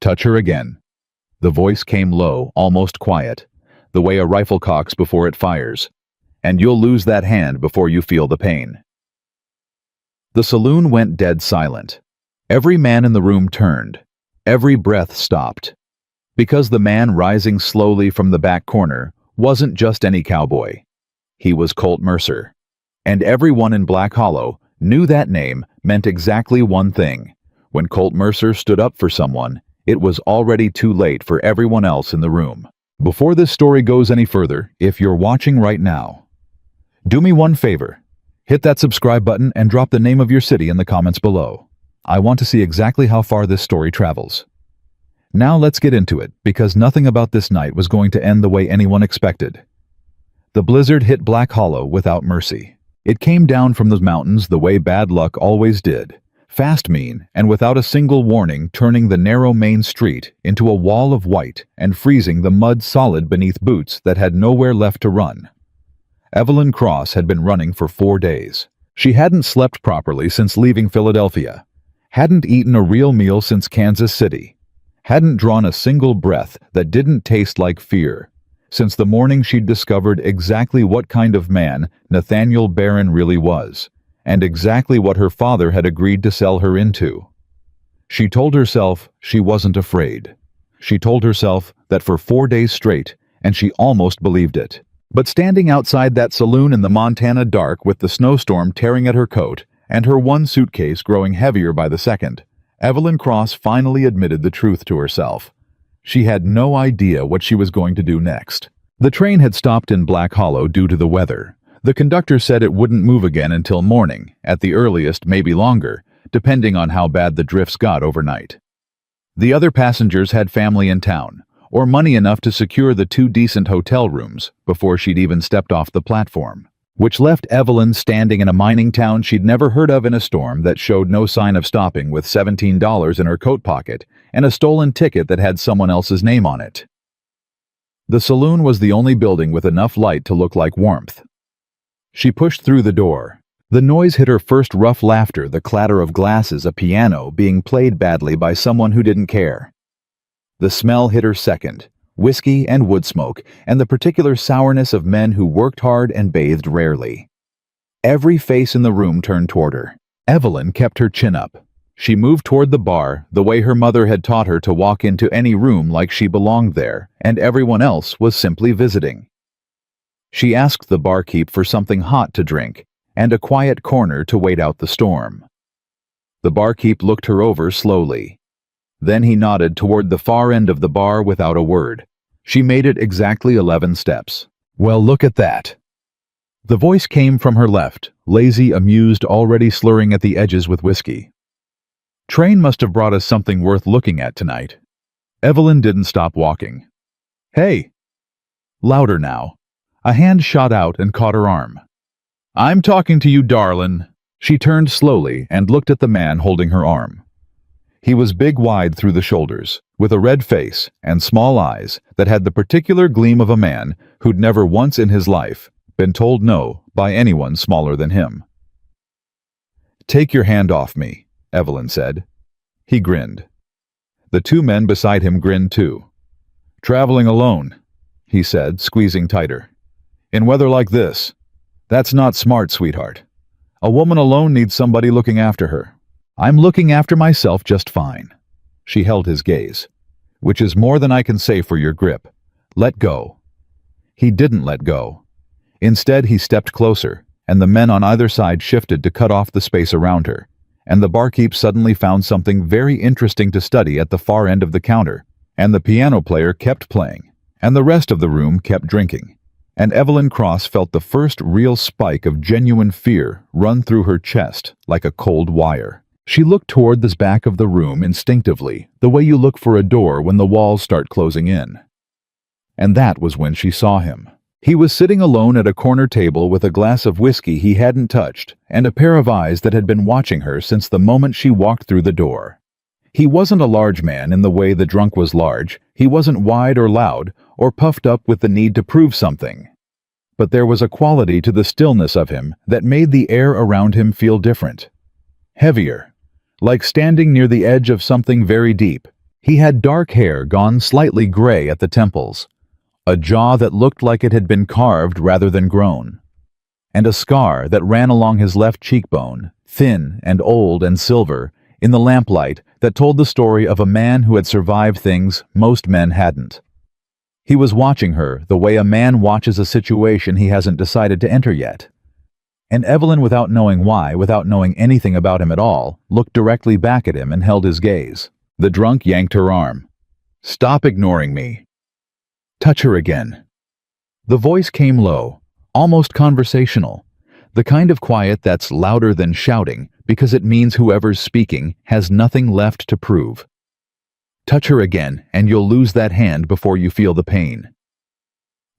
Touch her again. The voice came low, almost quiet, the way a rifle cocks before it fires, and you'll lose that hand before you feel the pain. The saloon went dead silent. Every man in the room turned. Every breath stopped. Because the man rising slowly from the back corner wasn't just any cowboy. He was Colt Mercer. And everyone in Black Hollow knew that name meant exactly one thing. When Colt Mercer stood up for someone, it was already too late for everyone else in the room. Before this story goes any further, if you're watching right now, do me one favor. Hit that subscribe button and drop the name of your city in the comments below. I want to see exactly how far this story travels. Now let's get into it, because nothing about this night was going to end the way anyone expected. The blizzard hit Black Hollow without mercy. It came down from the mountains the way bad luck always did, fast, mean, and without a single warning, turning the narrow main street into a wall of white and freezing the mud solid beneath boots that had nowhere left to run. Evelyn Cross had been running for 4 days. She hadn't slept properly since leaving Philadelphia, hadn't eaten a real meal since Kansas City, hadn't drawn a single breath that didn't taste like fear, since the morning she'd discovered exactly what kind of man Nathaniel Barron really was, and exactly what her father had agreed to sell her into. She told herself she wasn't afraid. She told herself that for 4 days straight, and she almost believed it. But standing outside that saloon in the Montana dark with the snowstorm tearing at her coat and her one suitcase growing heavier by the second, Evelyn Cross finally admitted the truth to herself. She had no idea what she was going to do next. The train had stopped in Black Hollow due to the weather. The conductor said it wouldn't move again until morning, at the earliest maybe longer, depending on how bad the drifts got overnight. The other passengers had family in town, or money enough to secure the 2 decent hotel rooms before she'd even stepped off the platform, which left Evelyn standing in a mining town she'd never heard of in a storm that showed no sign of stopping, with $17 in her coat pocket and a stolen ticket that had someone else's name on it. The saloon was the only building with enough light to look like warmth. She pushed through the door. The noise hit her first rough laughter, the clatter of glasses, a piano being played badly by someone who didn't care. The smell hit her second, whiskey and wood smoke, and the particular sourness of men who worked hard and bathed rarely. Every face in the room turned toward her. Evelyn kept her chin up. She moved toward the bar the way her mother had taught her to walk into any room like she belonged there, and everyone else was simply visiting. She asked the barkeep for something hot to drink and a quiet corner to wait out the storm. The barkeep looked her over slowly. Then he nodded toward the far end of the bar without a word. She made it exactly 11 steps. "Well, look at that." The voice came from her left, lazy, amused, already slurring at the edges with whiskey. "Train must have brought us something worth looking at tonight." Evelyn didn't stop walking. "Hey!" Louder now. A hand shot out and caught her arm. "I'm talking to you, darlin'." She turned slowly and looked at the man holding her arm. He was big, wide through the shoulders, with a red face and small eyes that had the particular gleam of a man who'd never once in his life been told no by anyone smaller than him. "Take your hand off me," Evelyn said. He grinned. The 2 men beside him grinned too. "Traveling alone," he said, squeezing tighter. "In weather like this. That's not smart, sweetheart. A woman alone needs somebody looking after her." "I'm looking after myself just fine." She held his gaze. "Which is more than I can say for your grip. Let go." He didn't let go. Instead, he stepped closer, and the men on either side shifted to cut off the space around her, and the barkeep suddenly found something very interesting to study at the far end of the counter, and the piano player kept playing, and the rest of the room kept drinking, and Evelyn Cross felt the first real spike of genuine fear run through her chest like a cold wire. She looked toward the back of the room instinctively, the way you look for a door when the walls start closing in. And that was when she saw him. He was sitting alone at a corner table with a glass of whiskey he hadn't touched, and a pair of eyes that had been watching her since the moment she walked through the door. He wasn't a large man in the way the drunk was large. He wasn't wide or loud, or puffed up with the need to prove something. But there was a quality to the stillness of him that made the air around him feel different. Heavier. Like standing near the edge of something very deep, He had dark hair gone slightly gray at the temples, a jaw that looked like it had been carved rather than grown, and a scar that ran along his left cheekbone, thin and old and silver, in the lamplight that told the story of a man who had survived things most men hadn't. He was watching her the way a man watches a situation he hasn't decided to enter yet. And Evelyn, without knowing why, without knowing anything about him at all, looked directly back at him and held his gaze. The drunk yanked her arm. "Stop ignoring me. Touch her again." The voice came low, almost conversational, the kind of quiet that's louder than shouting because it means whoever's speaking has nothing left to prove. "Touch her again, and you'll lose that hand before you feel the pain."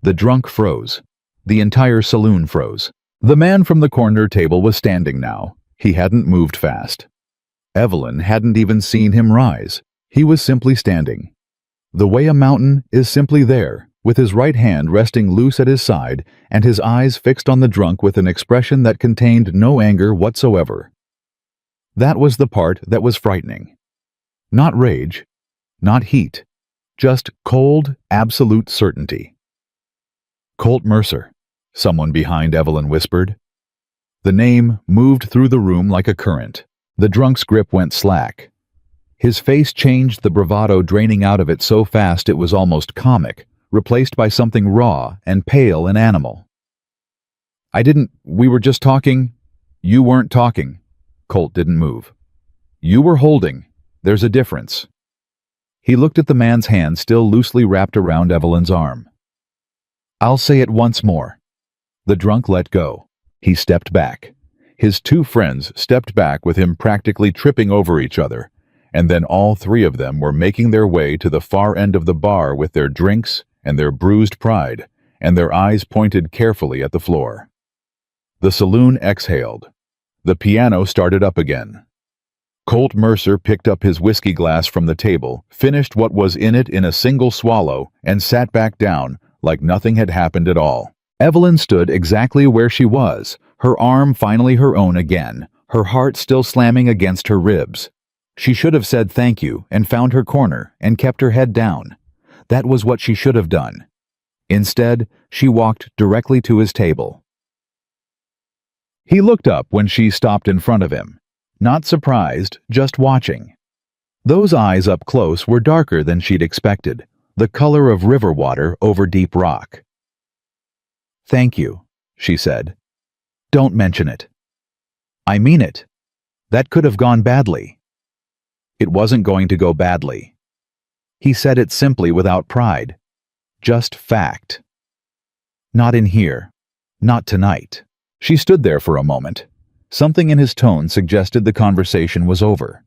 The drunk froze. The entire saloon froze. The man from the corner table was standing now. He hadn't moved fast. Evelyn hadn't even seen him rise. He was simply standing. The way a mountain is simply there, with his right hand resting loose at his side and his eyes fixed on the drunk with an expression that contained no anger whatsoever. That was the part that was frightening. Not rage, not heat, just cold, absolute certainty. "Colt Mercer," someone behind Evelyn whispered. The name moved through the room like a current. The drunk's grip went slack. His face changed, the bravado draining out of it so fast it was almost comic, replaced by something raw and pale and animal. We were just talking." "You weren't talking." Colt didn't move. "You were holding. There's a difference." He looked at the man's hand still loosely wrapped around Evelyn's arm. "I'll say it once more." The drunk let go. He stepped back. His two friends stepped back with him practically tripping over each other, and then all three of them were making their way to the far end of the bar with their drinks and their bruised pride, and their eyes pointed carefully at the floor. The saloon exhaled. The piano started up again. Colt Mercer picked up his whiskey glass from the table, finished what was in it in a single swallow, and sat back down like nothing had happened at all. Evelyn stood exactly where she was, her arm finally her own again, her heart still slamming against her ribs. She should have said thank you and found her corner and kept her head down. That was what she should have done. Instead, she walked directly to his table. He looked up when she stopped in front of him. Not surprised, just watching. Those eyes up close were darker than she'd expected, the color of river water over deep rock. "Thank you," she said. "Don't mention it." "I mean it. That could have gone badly." It wasn't going to go badly. He said it simply without pride. Just fact. "Not in here. Not tonight." She stood there for a moment. Something in his tone suggested the conversation was over.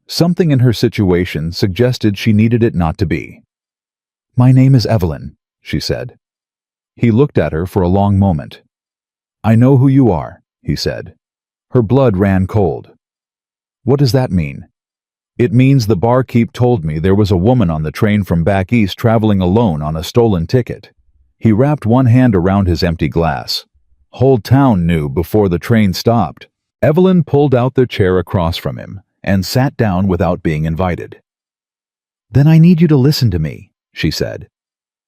Something in her situation suggested she needed it not to be. "My name is Evelyn," she said. He looked at her for a long moment. "I know who you are," he said. Her blood ran cold. "What does that mean?" "It means the barkeep told me there was a woman on the train from back east traveling alone on a stolen ticket." He wrapped one hand around his empty glass. "Whole town knew before the train stopped." Evelyn pulled out the chair across from him and sat down without being invited. "Then I need you to listen to me," she said,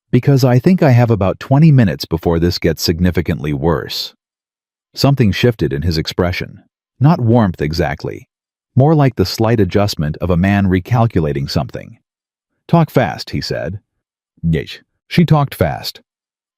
"because I think I have about 20 minutes before this gets significantly worse." Something shifted in his expression. Not warmth exactly. More like the slight adjustment of a man recalculating something. "Talk fast," he said. Yes. She talked fast.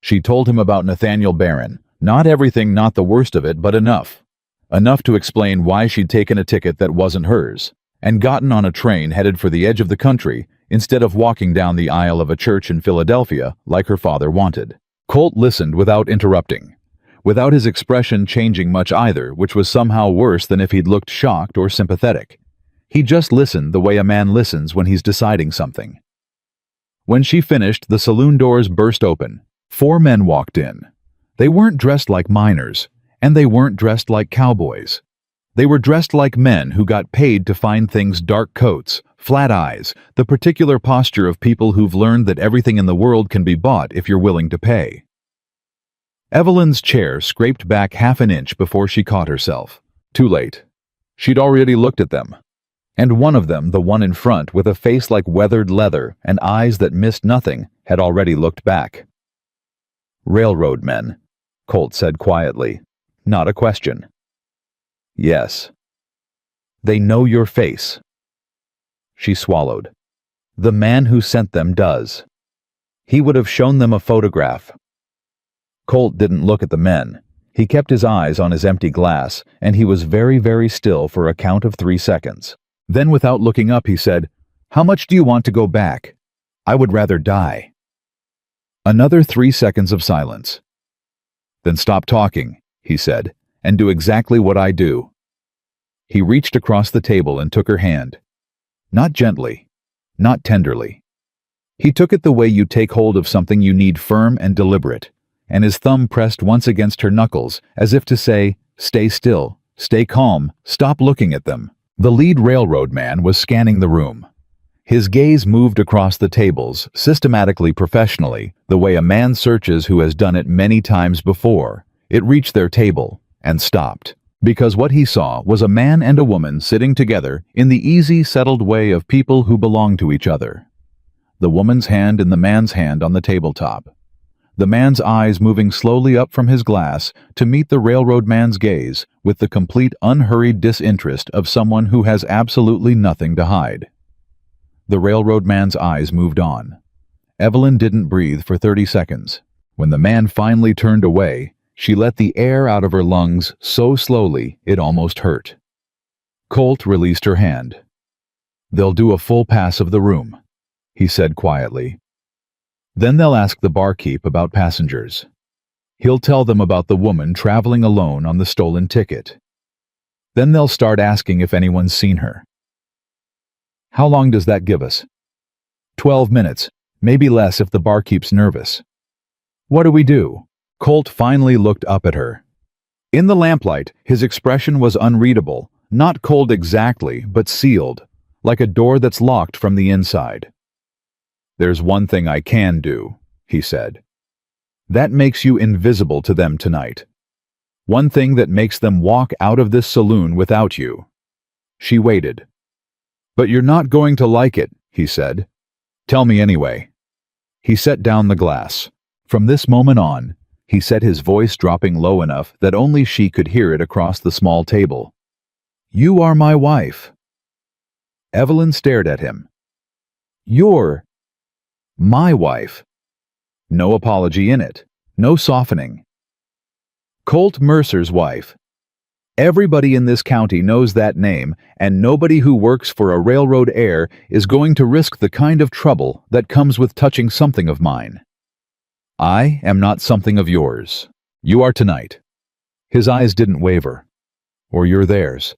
She told him about Nathaniel Barron. Not everything, not the worst of it, but enough. Enough to explain why she'd taken a ticket that wasn't hers, and gotten on a train headed for the edge of the country instead of walking down the aisle of a church in Philadelphia like her father wanted. Colt listened without interrupting, without his expression changing much either, which was somehow worse than if he'd looked shocked or sympathetic. He just listened the way a man listens when he's deciding something. When she finished, the saloon doors burst open. 4 men walked in. They weren't dressed like miners, and they weren't dressed like cowboys. They were dressed like men who got paid to find things: dark coats, flat eyes, the particular posture of people who've learned that everything in the world can be bought if you're willing to pay. Evelyn's chair scraped back half an inch before she caught herself. Too late. She'd already looked at them. And one of them, the one in front, with a face like weathered leather and eyes that missed nothing, had already looked back. "Railroad men," Colt said quietly. "Not a question." "Yes." "They know your face." She swallowed. "The man who sent them does. He would have shown them a photograph." Colt didn't look at the men. He kept his eyes on his empty glass, and he was very, very still for a count of 3 seconds. Then, without looking up, he said, "How much do you want to go back? I would rather die." Another 3 seconds of silence. "Then stop talking," he said, "and do exactly what I do." He reached across the table and took her hand. Not gently, not tenderly. He took it the way you take hold of something you need, firm and deliberate, and his thumb pressed once against her knuckles, as if to say, "Stay still, stay calm, stop looking at them." The lead railroad man was scanning the room. His gaze moved across the tables, systematically, professionally, the way a man searches who has done it many times before. It reached their table and stopped, because what he saw was a man and a woman sitting together in the easy, settled way of people who belong to each other. The woman's hand in the man's hand on the tabletop. The man's eyes moving slowly up from his glass to meet the railroad man's gaze with the complete, unhurried disinterest of someone who has absolutely nothing to hide. The railroad man's eyes moved on. Evelyn didn't breathe for 30 seconds. When the man finally turned away, she let the air out of her lungs so slowly it almost hurt. Colt released her hand. "They'll do a full pass of the room," he said quietly. "Then they'll ask the barkeep about passengers. He'll tell them about the woman traveling alone on the stolen ticket. Then they'll start asking if anyone's seen her." "How long does that give us?" 12 minutes, maybe less if the barkeep's nervous." "What do we do?" Colt finally looked up at her. In the lamplight, his expression was unreadable, not cold exactly, but sealed, like a door that's locked from the inside. "There's one thing I can do," he said. "That makes you invisible to them tonight. One thing that makes them walk out of this saloon without you." She waited. "But you're not going to like it," he said. "Tell me anyway." He set down the glass. From this moment on, he set his voice dropping low enough that only she could hear it across the small table. "You are my wife." Evelyn stared at him. "You're my wife." No apology in it. No softening. "Colt Mercer's wife. Everybody in this county knows that name, and nobody who works for a railroad heir is going to risk the kind of trouble that comes with touching something of mine. I am not something of yours. You are tonight." His eyes didn't waver. "Or you're theirs.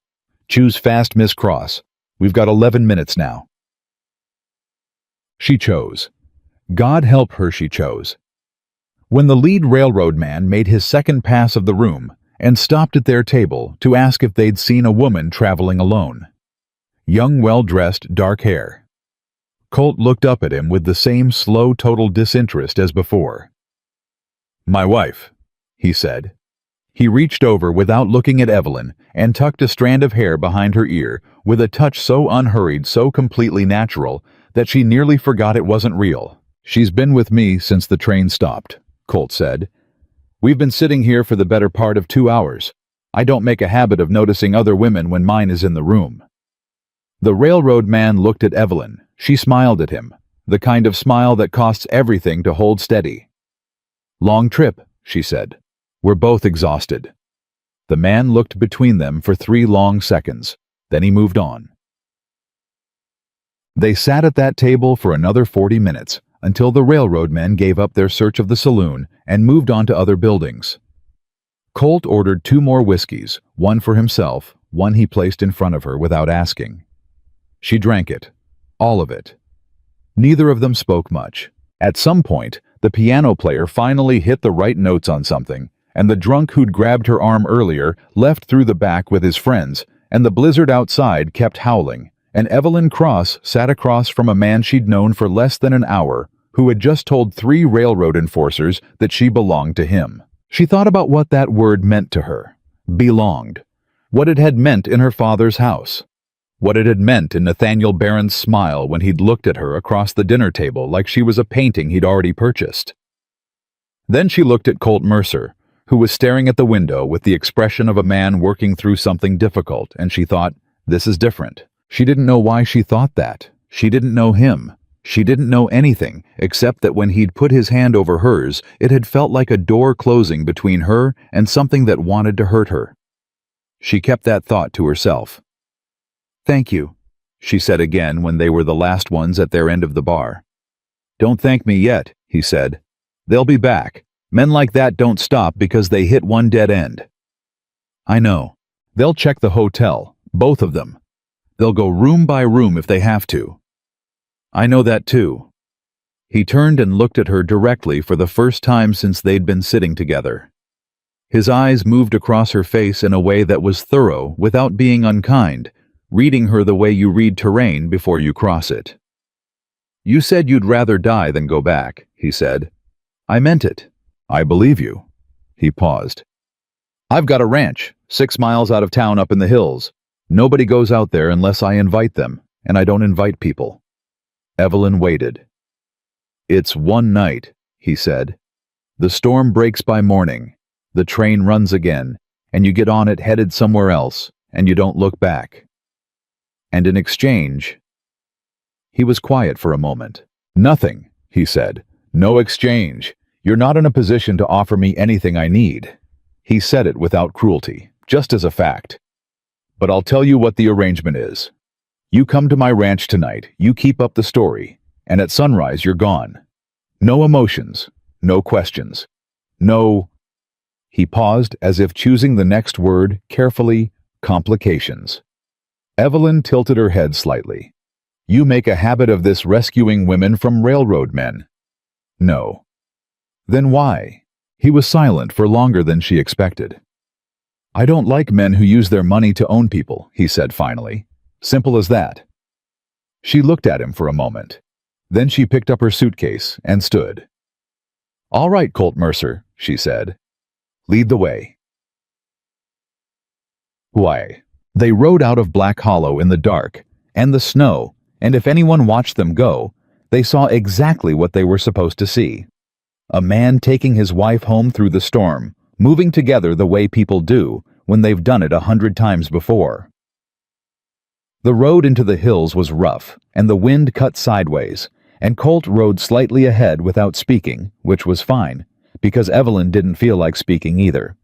Choose fast, Miss Cross. We've got 11 minutes now." She chose. God help her, she chose. When the lead railroad man made his second pass of the room and stopped at their table to ask if they'd seen a woman traveling alone. Young, well-dressed, dark hair. Colt looked up at him with the same slow, total disinterest as before. "My wife," he said. He reached over without looking at Evelyn and tucked a strand of hair behind her ear with a touch so unhurried, so completely natural, that she nearly forgot it wasn't real. "She's been with me since the train stopped," Colt said. "We've been sitting here for the better part of 2 hours. I don't make a habit of noticing other women when mine is in the room." The railroad man looked at Evelyn. She smiled at him, the kind of smile that costs everything to hold steady. "Long trip," she said. "We're both exhausted." The man looked between them for 3 long seconds. Then he moved on. They sat at that table for another 40 minutes, until the railroad men gave up their search of the saloon and moved on to other buildings. Colt ordered 2 more whiskeys, one for himself, one he placed in front of her without asking. She drank it, all of it. Neither of them spoke much. At some point, the piano player finally hit the right notes on something, and the drunk who'd grabbed her arm earlier left through the back with his friends, and the blizzard outside kept howling, and Evelyn Cross sat across from a man she'd known for less than an hour, who had just told 3 railroad enforcers that she belonged to him. She thought about what that word meant to her. Belonged. What it had meant in her father's house. what it had meant in Nathaniel Barron's smile when he'd looked at her across the dinner table like she was a painting he'd already purchased. Then she looked at Colt Mercer, who was staring at the window with the expression of a man working through something difficult, and she thought, this is different. She didn't know why she thought that. She didn't know him. She didn't know anything, except that when he'd put his hand over hers, it had felt like a door closing between her and something that wanted to hurt her. She kept that thought to herself. "Thank you," she said again when they were the last ones at their end of the bar. "Don't thank me yet," he said. "They'll be back. Men like that don't stop because they hit one dead end." "I know. They'll check the hotel, both of them. They'll go room by room if they have to." "I know that too." He turned and looked at her directly for the first time since they'd been sitting together. His eyes moved across her face in a way that was thorough without being unkind, reading her the way you read terrain before you cross it. "You said you'd rather die than go back," he said. "I meant it. I believe you." He paused. "I've got a ranch, 6 miles out of town up in the hills. Nobody goes out there unless I invite them, and I don't invite people." Evelyn waited. "It's one night," he said. "The storm breaks by morning. The train runs again, and you get on it headed somewhere else, and you don't look back. And in exchange—" He was quiet for a moment. "Nothing," he said. "No exchange. You're not in a position to offer me anything I need." He said it without cruelty, just as a fact. "But I'll tell you what the arrangement is. You come to my ranch tonight, you keep up the story, and at sunrise you're gone. No emotions, no questions, no—" He paused as if choosing the next word carefully, complications. Evelyn tilted her head slightly. "You make a habit of this rescuing women from railroad men." "No." "Then why?" He was silent for longer than she expected. "I don't like men who use their money to own people," he said finally. "Simple as that." She looked at him for a moment. Then she picked up her suitcase and stood. "All right, Colt Mercer," she said. "Lead the way." Why? They rode out of Black Hollow in the dark and the snow, and if anyone watched them go, they saw exactly what they were supposed to see. A man taking his wife home through the storm, moving together the way people do when they've done it 100 times before. The road into the hills was rough, and the wind cut sideways, and Colt rode slightly ahead without speaking, which was fine, because Evelyn didn't feel like speaking either.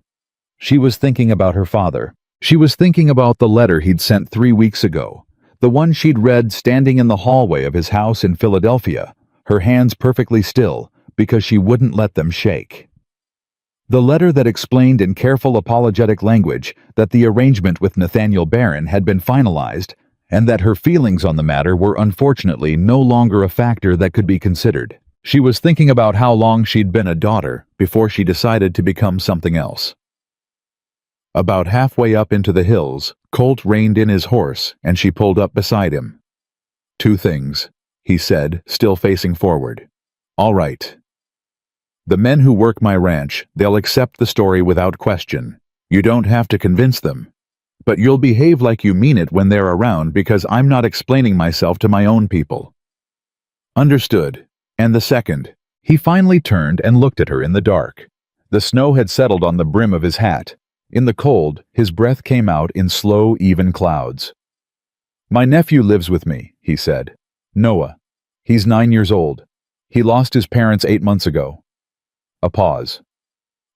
She was thinking about her father. She was thinking about the letter he'd sent 3 weeks ago, the one she'd read standing in the hallway of his house in Philadelphia, her hands perfectly still, because she wouldn't let them shake. The letter that explained in careful apologetic language that the arrangement with Nathaniel Barron had been finalized, and that her feelings on the matter were unfortunately no longer a factor that could be considered. She was thinking about how long she'd been a daughter before she decided to become something else. About halfway up into the hills, Colt reined in his horse, and she pulled up beside him. "2 things," he said, still facing forward. "All right. The men who work my ranch, they'll accept the story without question. You don't have to convince them. But you'll behave like you mean it when they're around because I'm not explaining myself to my own people." "Understood. And the second." He finally turned and looked at her in the dark. The snow had settled on the brim of his hat. In the cold, his breath came out in slow, even clouds. "My nephew lives with me," he said. "Noah. He's 9 years old. He lost his parents 8 months ago." A pause.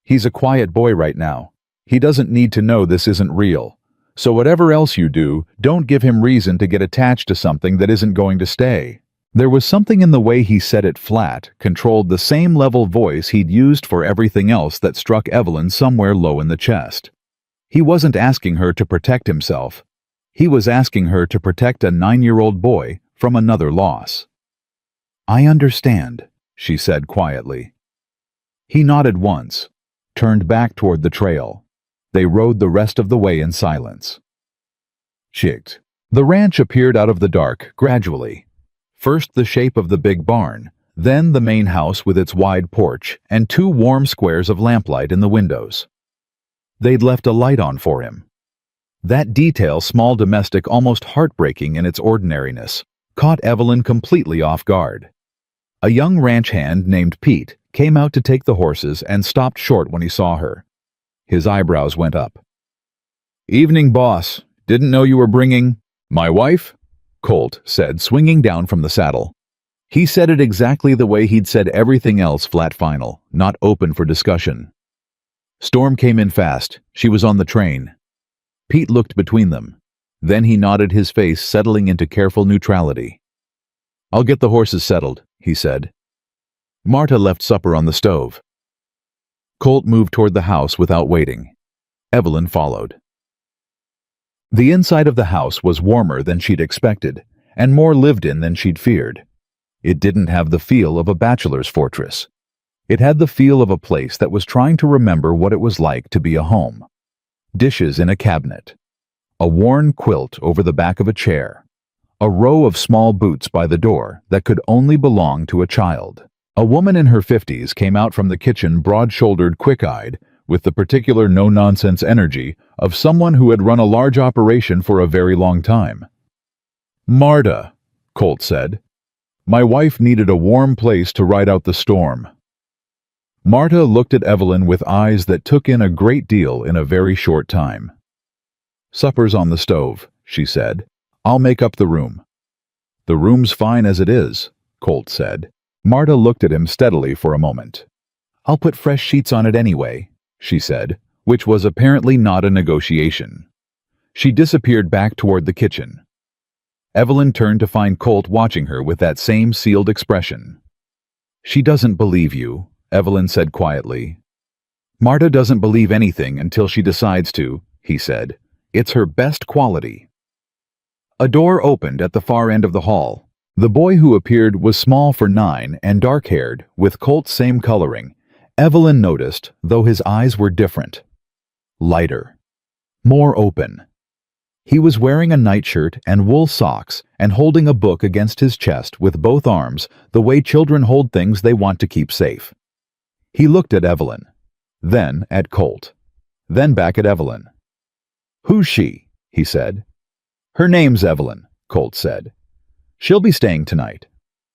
"He's a quiet boy right now. He doesn't need to know this isn't real. So whatever else you do, don't give him reason to get attached to something that isn't going to stay." There was something in the way he said it flat, controlled the same level voice he'd used for everything else that struck Evelyn somewhere low in the chest. He wasn't asking her to protect himself. He was asking her to protect a 9-year-old boy from another loss. "I understand," she said quietly. He nodded once, turned back toward the trail. They rode the rest of the way in silence. Chicked. The ranch appeared out of the dark gradually. First the shape of the big barn, then the main house with its wide porch and 2 warm squares of lamplight in the windows. They'd left a light on for him. That detail, small, domestic, almost heartbreaking in its ordinariness, caught Evelyn completely off guard. A young ranch hand named Pete came out to take the horses and stopped short when he saw her. His eyebrows went up. "Evening, boss. Didn't know you were bringing—" "My wife?" Colt said, swinging down from the saddle. He said it exactly the way he'd said everything else, flat final, not open for discussion. Storm came in fast. She was on the train. Pete looked between them. Then he nodded, his face settling into careful neutrality. "I'll get the horses settled," he said. Marta left supper on the stove. Colt moved toward the house without waiting. Evelyn followed. The inside of the house was warmer than she'd expected, and more lived in than she'd feared. It didn't have the feel of a bachelor's fortress. It had the feel of a place that was trying to remember what it was like to be a home. Dishes in a cabinet. A worn quilt over the back of a chair. A row of small boots by the door that could only belong to a child. A woman in her 50s came out from the kitchen, broad-shouldered, quick-eyed, with the particular no-nonsense energy of someone who had run a large operation for a very long time. "Marta," Colt said, "my wife needed a warm place to ride out the storm." Marta looked at Evelyn with eyes that took in a great deal in a very short time. "Supper's on the stove," she said. "I'll make up the room." "The room's fine as it is," Colt said. Marta looked at him steadily for a moment. "I'll put fresh sheets on it anyway," she said, which was apparently not a negotiation. She disappeared back toward the kitchen. Evelyn turned to find Colt watching her with that same sealed expression. "She doesn't believe you," Evelyn said quietly. "Marta doesn't believe anything until she decides to," he said. "It's her best quality." A door opened at the far end of the hall. The boy who appeared was small for 9 and dark-haired, with Colt's same coloring, Evelyn noticed, though his eyes were different. Lighter. More open. He was wearing a nightshirt and wool socks and holding a book against his chest with both arms, the way children hold things they want to keep safe. He looked at Evelyn, then at Colt, then back at Evelyn. "Who's she?" he said. "Her name's Evelyn," Colt said. "She'll be staying tonight."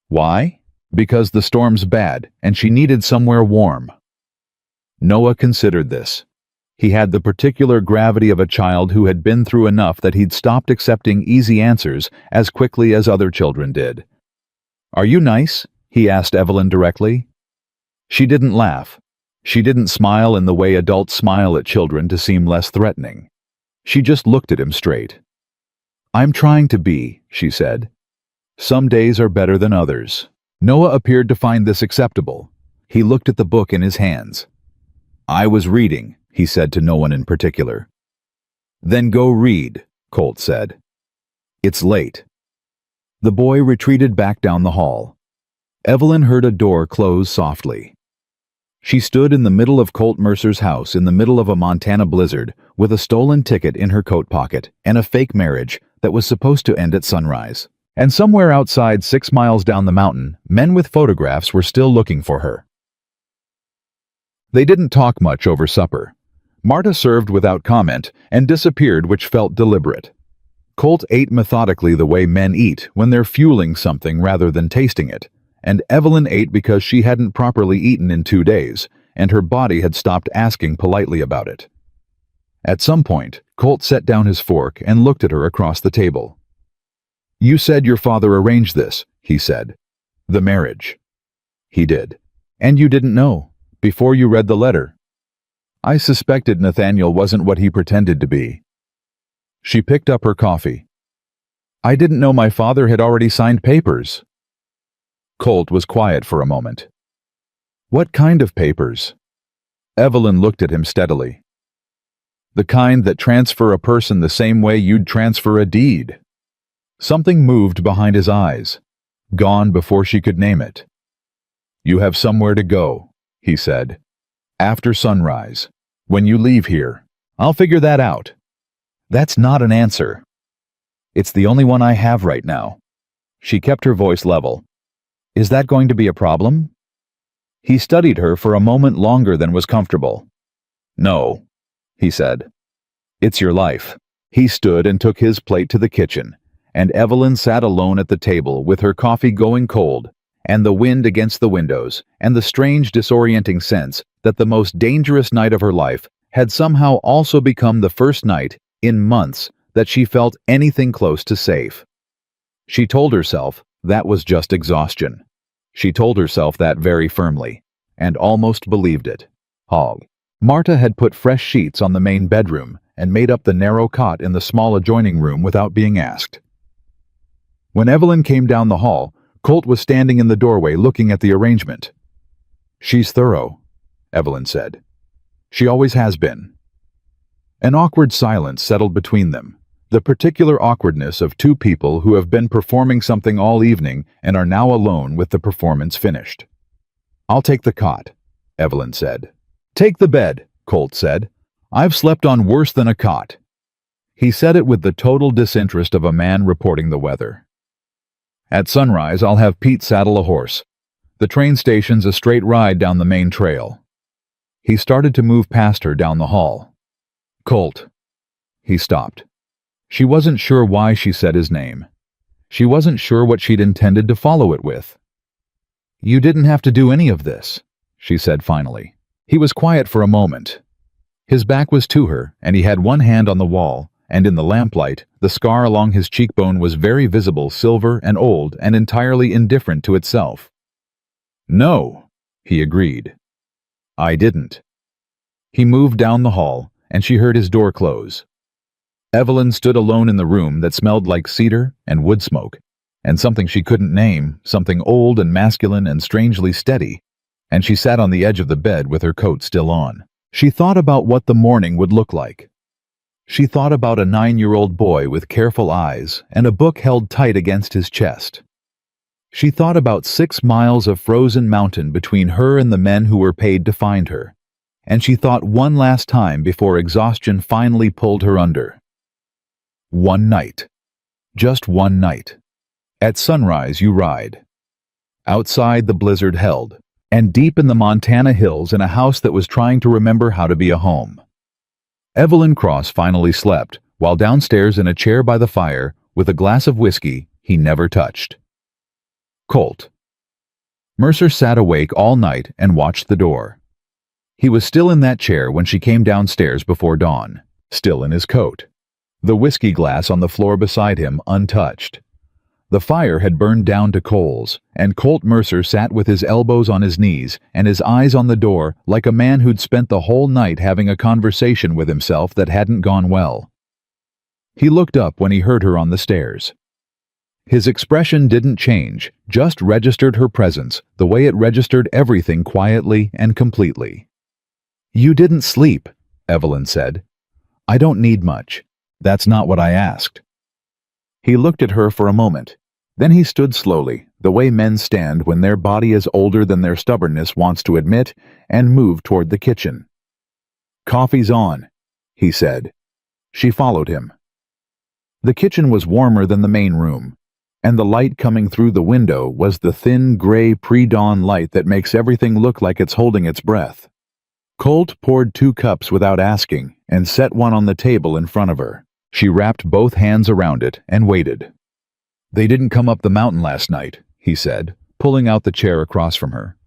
"Why?" "Because the storm's bad, and she needed somewhere warm." Noah considered this. He had the particular gravity of a child who had been through enough that he'd stopped accepting easy answers as quickly as other children did. "Are you nice?" he asked Evelyn directly. She didn't laugh. She didn't smile in the way adults smile at children to seem less threatening. She just looked at him straight. "I'm trying to be," she said. "Some days are better than others." Noah appeared to find this acceptable. He looked at the book in his hands. "I was reading," he said to no one in particular. "Then go read," Colt said. "It's late." The boy retreated back down the hall. Evelyn heard a door close softly. She stood in the middle of Colt Mercer's house in the middle of a Montana blizzard with a stolen ticket in her coat pocket and a fake marriage that was supposed to end at sunrise. And somewhere outside 6 miles down the mountain, men with photographs were still looking for her. They didn't talk much over supper. Marta served without comment and disappeared, which felt deliberate. Colt ate methodically the way men eat when they're fueling something rather than tasting it, and Evelyn ate because she hadn't properly eaten in 2 days, and her body had stopped asking politely about it. At some point, Colt set down his fork and looked at her across the table. "You said your father arranged this," he said. "The marriage." "He did. And you didn't know, before you read the letter." "I suspected Nathaniel wasn't what he pretended to be." She picked up her coffee. "I didn't know my father had already signed papers." Colt was quiet for a moment. "What kind of papers?" Evelyn looked at him steadily. "The kind that transfer a person the same way you'd transfer a deed." Something moved behind his eyes, gone before she could name it. "You have somewhere to go," he said. "After sunrise. When you leave here. I'll figure that out." "That's not an answer." "It's the only one I have right now." She kept her voice level. "Is that going to be a problem?" He studied her for a moment longer than was comfortable. "No," he said. "It's your life." He stood and took his plate to the kitchen, and Evelyn sat alone at the table with her coffee going cold, and the wind against the windows, and the strange disorienting sense that the most dangerous night of her life had somehow also become the first night in months that she felt anything close to safe. She told herself that was just exhaustion. She told herself that very firmly, and almost believed it. Marta had put fresh sheets on the main bedroom and made up the narrow cot in the small adjoining room without being asked. When Evelyn came down the hall, Colt was standing in the doorway looking at the arrangement. "She's thorough," Evelyn said. "She always has been." An awkward silence settled between them, the particular awkwardness of two people who have been performing something all evening and are now alone with the performance finished. "I'll take the cot," Evelyn said. "Take the bed," Colt said. "I've slept on worse than a cot." He said it with the total disinterest of a man reporting the weather. "At sunrise, I'll have Pete saddle a horse. The train station's a straight ride down the main trail." He started to move past her down the hall. "Colt." He stopped. She wasn't sure why she said his name. She wasn't sure what she'd intended to follow it with. "You didn't have to do any of this," she said finally. He was quiet for a moment. His back was to her, and he had one hand on the wall, and in the lamplight, the scar along his cheekbone was very visible, silver and old and entirely indifferent to itself. "No," he agreed. "I didn't." He moved down the hall, and she heard his door close. Evelyn stood alone in the room that smelled like cedar and wood smoke, and something she couldn't name, something old and masculine and strangely steady, and she sat on the edge of the bed with her coat still on. She thought about what the morning would look like. She thought about a 9-year-old boy with careful eyes and a book held tight against his chest. She thought about 6 miles of frozen mountain between her and the men who were paid to find her, and she thought one last time before exhaustion finally pulled her under. One night. Just one night. At sunrise you ride. Outside the blizzard held, and deep in the Montana hills in a house that was trying to remember how to be a home. Evelyn Cross finally slept, while downstairs in a chair by the fire, with a glass of whiskey he never touched. Colt. Mercer sat awake all night and watched the door. He was still in that chair when she came downstairs before dawn, still in his coat. The whiskey glass on the floor beside him untouched. The fire had burned down to coals, and Colt Mercer sat with his elbows on his knees and his eyes on the door like a man who'd spent the whole night having a conversation with himself that hadn't gone well. He looked up when he heard her on the stairs. His expression didn't change, just registered her presence, the way it registered everything quietly and completely. "You didn't sleep," Evelyn said. "I don't need much. That's not what I asked." He looked at her for a moment. Then he stood slowly, the way men stand when their body is older than their stubbornness wants to admit, and moved toward the kitchen. "Coffee's on," he said. She followed him. The kitchen was warmer than the main room, and the light coming through the window was the thin, gray pre-dawn light that makes everything look like it's holding its breath. Colt poured 2 cups without asking and set one on the table in front of her. She wrapped both hands around it and waited. "They didn't come up the mountain last night," he said, pulling out the chair across from her.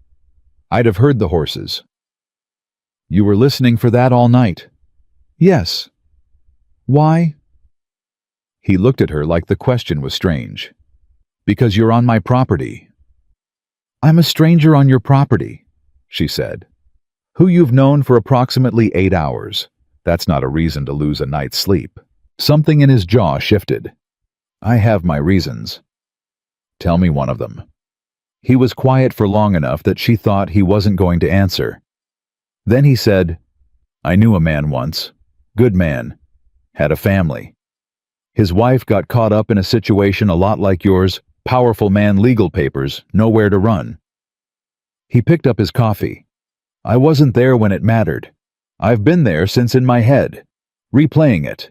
"I'd have heard the horses." "You were listening for that all night?" "Yes." "Why?" He looked at her like the question was strange. "Because you're on my property." "I'm a stranger on your property," she said. "Who you've known for approximately 8 hours. That's not a reason to lose a night's sleep." Something in his jaw shifted. "I have my reasons." "Tell me one of them." He was quiet for long enough that she thought he wasn't going to answer. Then he said, "I knew a man once. Good man. Had a family. His wife got caught up in a situation a lot like yours, powerful man, legal papers, nowhere to run." He picked up his coffee. "I wasn't there when it mattered. I've been there since in my head, replaying it."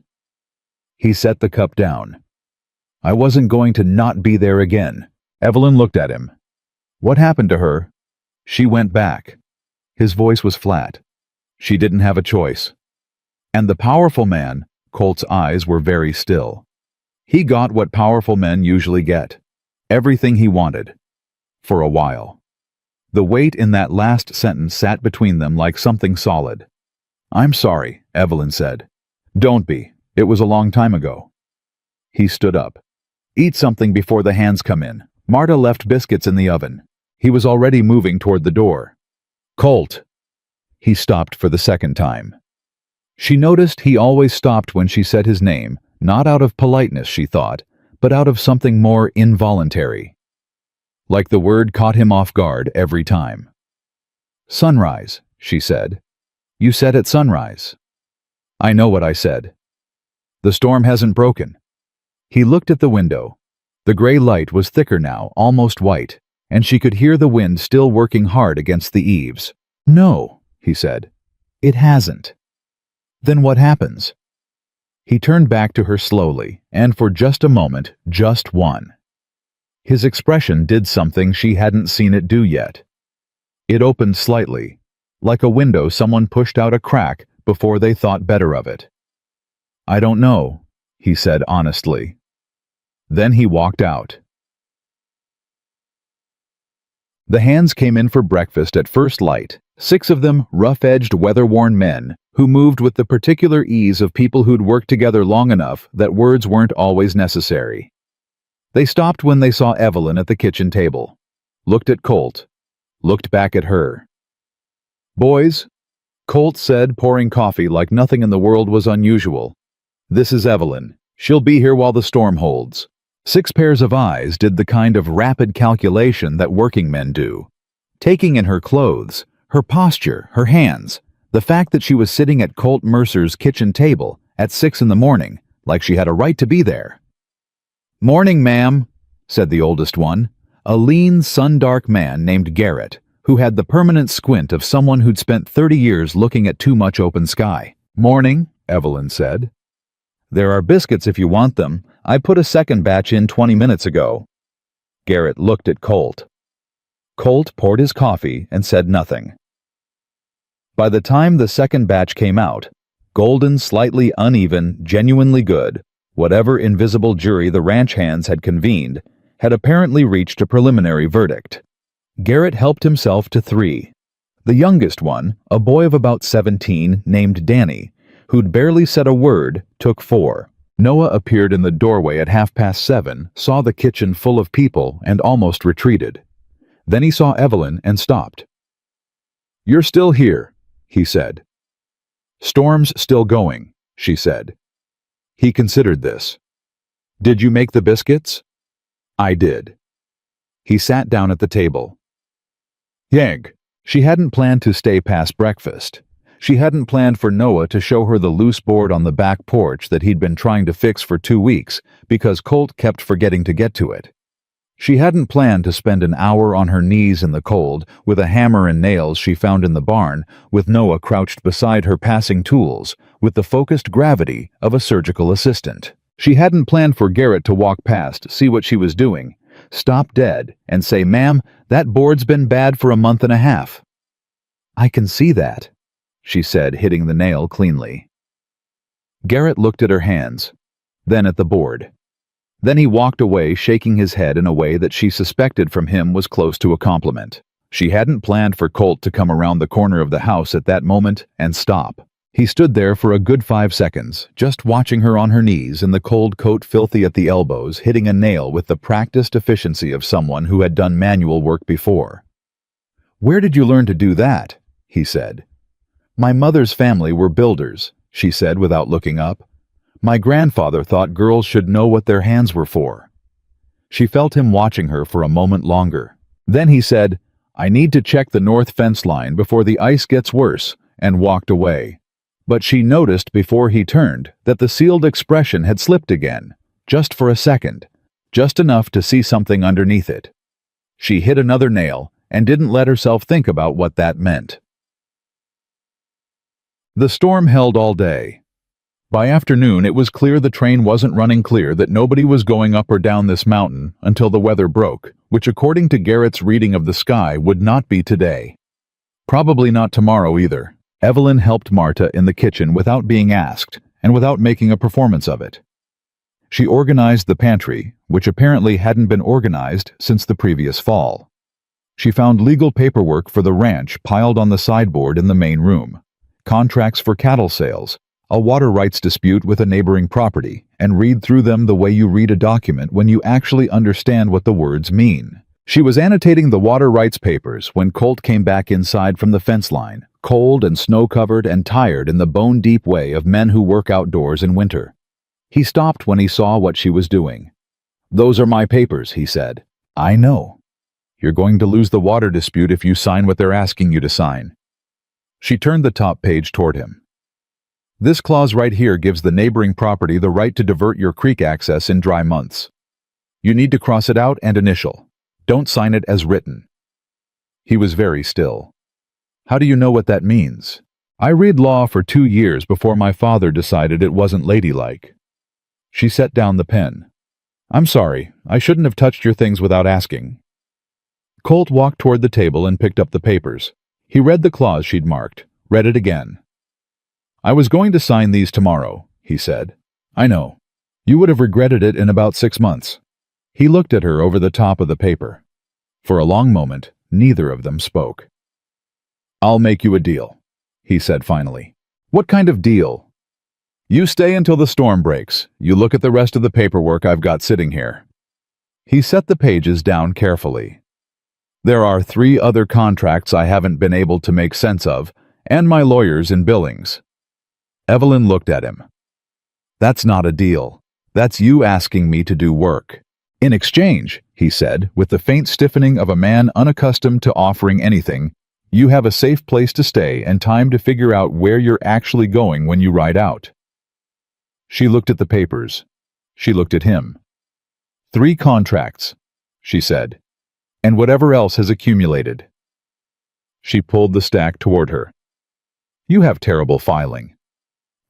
He set the cup down. "I wasn't going to not be there again." Evelyn looked at him. "What happened to her?" She went back. His voice was flat. "She didn't have a choice." "And the powerful man," Colt's eyes were very still. He got what powerful men usually get. Everything he wanted. For a while. The weight in that last sentence sat between them like something solid. "I'm sorry," Evelyn said. "Don't be. It was a long time ago." He stood up. "Eat something before the hands come in. Marta left biscuits in the oven." He was already moving toward the door. "Colt." He stopped for the second time. She noticed he always stopped when she said his name, not out of politeness, she thought, but out of something more involuntary. Like the word caught him off guard every time. "Sunrise," she said. "You said at sunrise." "I know what I said." "The storm hasn't broken." He looked at the window. The gray light was thicker now, almost white, and she could hear the wind still working hard against the eaves. "No," he said. "It hasn't." "Then what happens?" He turned back to her slowly, and for just a moment, just one. His expression did something she hadn't seen it do yet. It opened slightly, like a window someone pushed out a crack before they thought better of it. "I don't know," he said honestly. Then he walked out. The hands came in for breakfast at first light, 6 of them rough-edged, weather-worn men who moved with the particular ease of people who'd worked together long enough that words weren't always necessary. They stopped when they saw Evelyn at the kitchen table, looked at Colt, looked back at her. "Boys," Colt said, pouring coffee like nothing in the world was unusual. "This is Evelyn. She'll be here while the storm holds." 6 pairs of eyes did the kind of rapid calculation that working men do, taking in her clothes, her posture, her hands, the fact that she was sitting at Colt Mercer's kitchen table at 6 in the morning, like she had a right to be there. "Morning, ma'am," said the oldest one, a lean, sun-dark man named Garrett, who had the permanent squint of someone who'd spent 30 years looking at too much open sky. "Morning," Evelyn said. "There are biscuits if you want them. I put a second batch in 20 minutes ago." Garrett looked at Colt. Colt poured his coffee and said nothing. By the time the second batch came out, golden, slightly uneven, genuinely good, whatever invisible jury the ranch hands had convened, had apparently reached a preliminary verdict. Garrett helped himself to 3. The youngest one, a boy of about 17 named Danny, who'd barely said a word, took 4. Noah appeared in the doorway at 7:30, saw the kitchen full of people, and almost retreated. Then he saw Evelyn and stopped. "You're still here," he said. "Storm's still going," she said. He considered this. "Did you make the biscuits?" "I did." He sat down at the table. Yank. She hadn't planned to stay past breakfast. She hadn't planned for Noah to show her the loose board on the back porch that he'd been trying to fix for 2 weeks because Colt kept forgetting to get to it. She hadn't planned to spend an hour on her knees in the cold with a hammer and nails she found in the barn, with Noah crouched beside her passing tools, with the focused gravity of a surgical assistant. She hadn't planned for Garrett to walk past, see what she was doing, stop dead, and say, "Ma'am, that board's been bad for a month and a half." "I can see that," she said, hitting the nail cleanly. Garrett looked at her hands, then at the board. Then he walked away, shaking his head in a way that she suspected from him was close to a compliment. She hadn't planned for Colt to come around the corner of the house at that moment and stop. He stood there for a good 5 seconds, just watching her on her knees in the cold coat filthy at the elbows, hitting a nail with the practiced efficiency of someone who had done manual work before. "Where did you learn to do that?" he said. "My mother's family were builders," she said without looking up. "My grandfather thought girls should know what their hands were for." She felt him watching her for a moment longer. Then he said, "I need to check the north fence line before the ice gets worse," and walked away. But she noticed before he turned that the sealed expression had slipped again, just for a second, just enough to see something underneath it. She hit another nail and didn't let herself think about what that meant. The storm held all day. By afternoon, it was clear the train wasn't running clear, that nobody was going up or down this mountain until the weather broke, which according to Garrett's reading of the sky would not be today. Probably not tomorrow either. Evelyn helped Marta in the kitchen without being asked, and without making a performance of it. She organized the pantry, which apparently hadn't been organized since the previous fall. She found legal paperwork for the ranch piled on the sideboard in the main room, contracts for cattle sales, a water rights dispute with a neighboring property, and read through them the way you read a document when you actually understand what the words mean. She was annotating the water rights papers when Colt came back inside from the fence line, cold and snow-covered and tired in the bone-deep way of men who work outdoors in winter. He stopped when he saw what she was doing. "Those are my papers," he said. "I know. You're going to lose the water dispute if you sign what they're asking you to sign." She turned the top page toward him. "This clause right here gives the neighboring property the right to divert your creek access in dry months. You need to cross it out and initial. Don't sign it as written." He was very still. "How do you know what that means?" "I read law for 2 years before my father decided it wasn't ladylike." She set down the pen. "I'm sorry, I shouldn't have touched your things without asking." Colt walked toward the table and picked up the papers. He read the clause she'd marked, read it again. "I was going to sign these tomorrow," he said. "I know. You would have regretted it in about 6 months." He looked at her over the top of the paper. For a long moment, neither of them spoke. "I'll make you a deal," he said finally. "What kind of deal?" "You stay until the storm breaks. You look at the rest of the paperwork I've got sitting here." He set the pages down carefully. "There are 3 other contracts I haven't been able to make sense of, and my lawyers in Billings." Evelyn looked at him. "That's not a deal. That's you asking me to do work." "In exchange," he said, with the faint stiffening of a man unaccustomed to offering anything, "you have a safe place to stay and time to figure out where you're actually going when you ride out." She looked at the papers. She looked at him. "3 contracts," she said, "and whatever else has accumulated." She pulled the stack toward her. "You have terrible filing."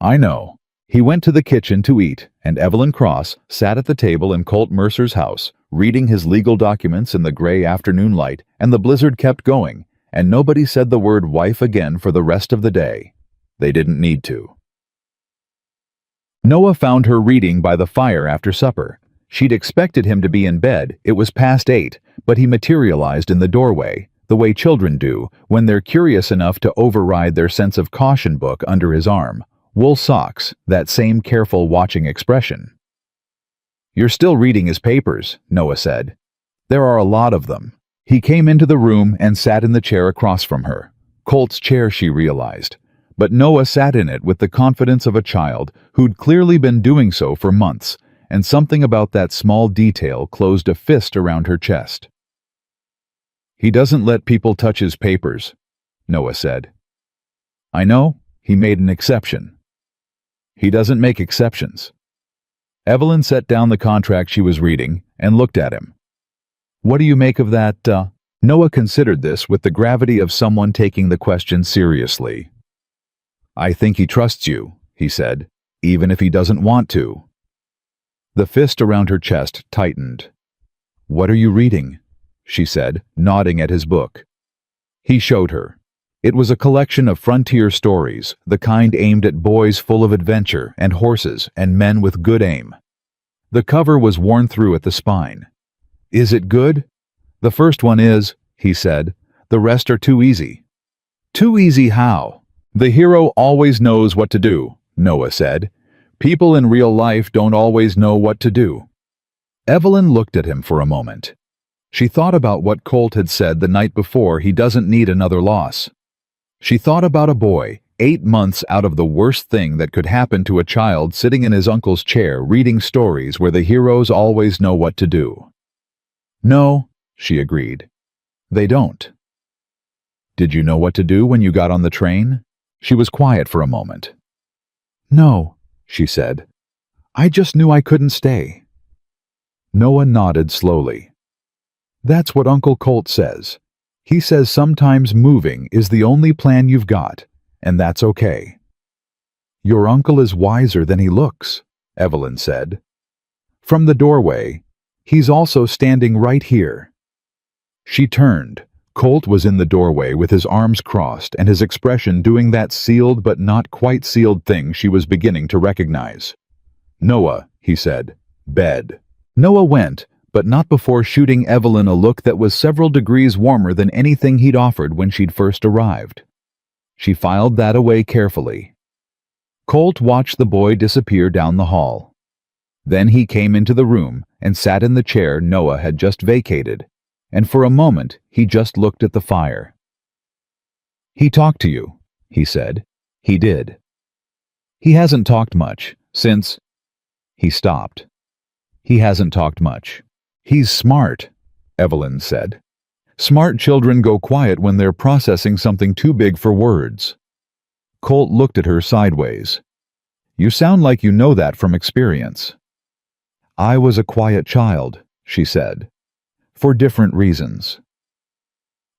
"I know." He went to the kitchen to eat, and Evelyn Cross sat at the table in Colt Mercer's house, reading his legal documents in the gray afternoon light, and the blizzard kept going, and nobody said the word wife again for the rest of the day. They didn't need to. Noah found her reading by the fire after supper. She'd expected him to be in bed. It was past 8, but he materialized in the doorway, the way children do when they're curious enough to override their sense of caution book under his arm. Wool socks, that same careful watching expression. "You're still reading his papers," Noah said. "There are a lot of them." He came into the room and sat in the chair across from her. Colt's chair, she realized. But Noah sat in it with the confidence of a child who'd clearly been doing so for months, and something about that small detail closed a fist around her chest. "He doesn't let people touch his papers," Noah said. "I know, he made an exception." "He doesn't make exceptions." Evelyn set down the contract she was reading and looked at him. "What do you make of that, Noah considered this with the gravity of someone taking the question seriously. "I think he trusts you," he said, "even if he doesn't want to." The fist around her chest tightened. "What are you reading?" she said, nodding at his book. He showed her. It was a collection of frontier stories, the kind aimed at boys full of adventure and horses and men with good aim. The cover was worn through at the spine. "Is it good?" "The first one is," he said. "The rest are too easy." "Too easy how?" "The hero always knows what to do," Noah said. "People in real life don't always know what to do." Evelyn looked at him for a moment. She thought about what Colt had said the night before: he doesn't need another loss. She thought about a boy, 8 months out of the worst thing that could happen to a child, sitting in his uncle's chair reading stories where the heroes always know what to do. "No," she agreed. "They don't." "Did you know what to do when you got on the train?" She was quiet for a moment. "No," she said. "I just knew I couldn't stay." Noah nodded slowly. "That's what Uncle Colt says. He says sometimes moving is the only plan you've got, and that's okay." "Your uncle is wiser than he looks," Evelyn said. From the doorway, "He's also standing right here." She turned. Colt was in the doorway with his arms crossed and his expression doing that sealed but not quite sealed thing she was beginning to recognize. "Noah," he said. "Bed." Noah went, but not before shooting Evelyn a look that was several degrees warmer than anything he'd offered when she'd first arrived. She filed that away carefully. Colt watched the boy disappear down the hall. Then he came into the room and sat in the chair Noah had just vacated, and for a moment he just looked at the fire. "He talked to you," he said. "He did. He hasn't talked much since—" He stopped. "He hasn't talked much. He's smart," Evelyn said. "Smart children go quiet when they're processing something too big for words." Colt looked at her sideways. "You sound like you know that from experience." "I was a quiet child," she said. "For different reasons."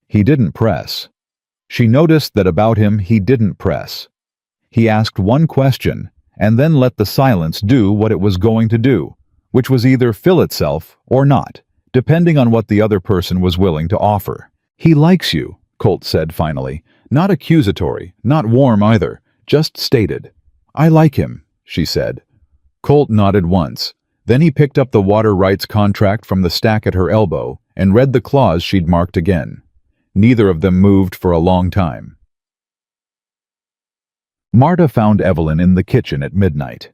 He didn't press. She noticed that about him he didn't press. He asked one question and then let the silence do what it was going to do, which was either fill itself or not, depending on what the other person was willing to offer. "He likes you," Colt said finally. Not accusatory, not warm either, just stated. "I like him," she said. Colt nodded once. Then he picked up the water rights contract from the stack at her elbow and read the clause she'd marked again. Neither of them moved for a long time. Marta found Evelyn in the kitchen at midnight.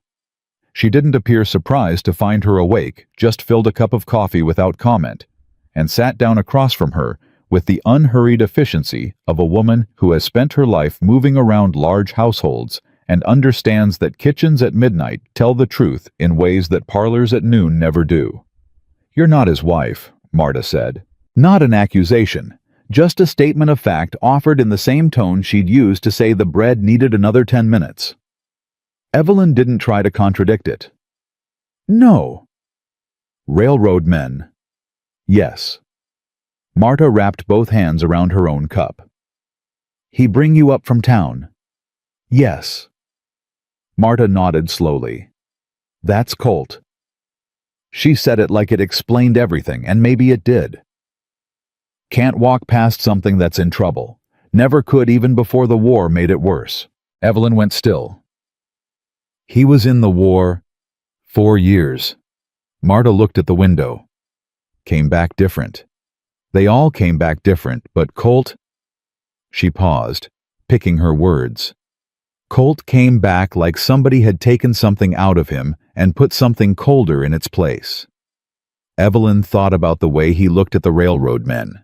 She didn't appear surprised to find her awake, just filled a cup of coffee without comment, and sat down across from her with the unhurried efficiency of a woman who has spent her life moving around large households and understands that kitchens at midnight tell the truth in ways that parlors at noon never do. "You're not his wife," Marta said. Not an accusation, just a statement of fact offered in the same tone she'd used to say the bread needed another 10 minutes. Evelyn didn't try to contradict it. "No." "Railroad men." "Yes." Marta wrapped both hands around her own cup. "He bring you up from town?" "Yes." Marta nodded slowly. "That's Colt." She said it like it explained everything, and maybe it did. "Can't walk past something that's in trouble. Never could even before the war made it worse." Evelyn went still. "He was in the war 4 years. Marta looked at the window. "Came back different. They all came back different, but Colt—" She paused, picking her words. "Colt came back like somebody had taken something out of him and put something colder in its place." Evelyn thought about the way he looked at the railroad men.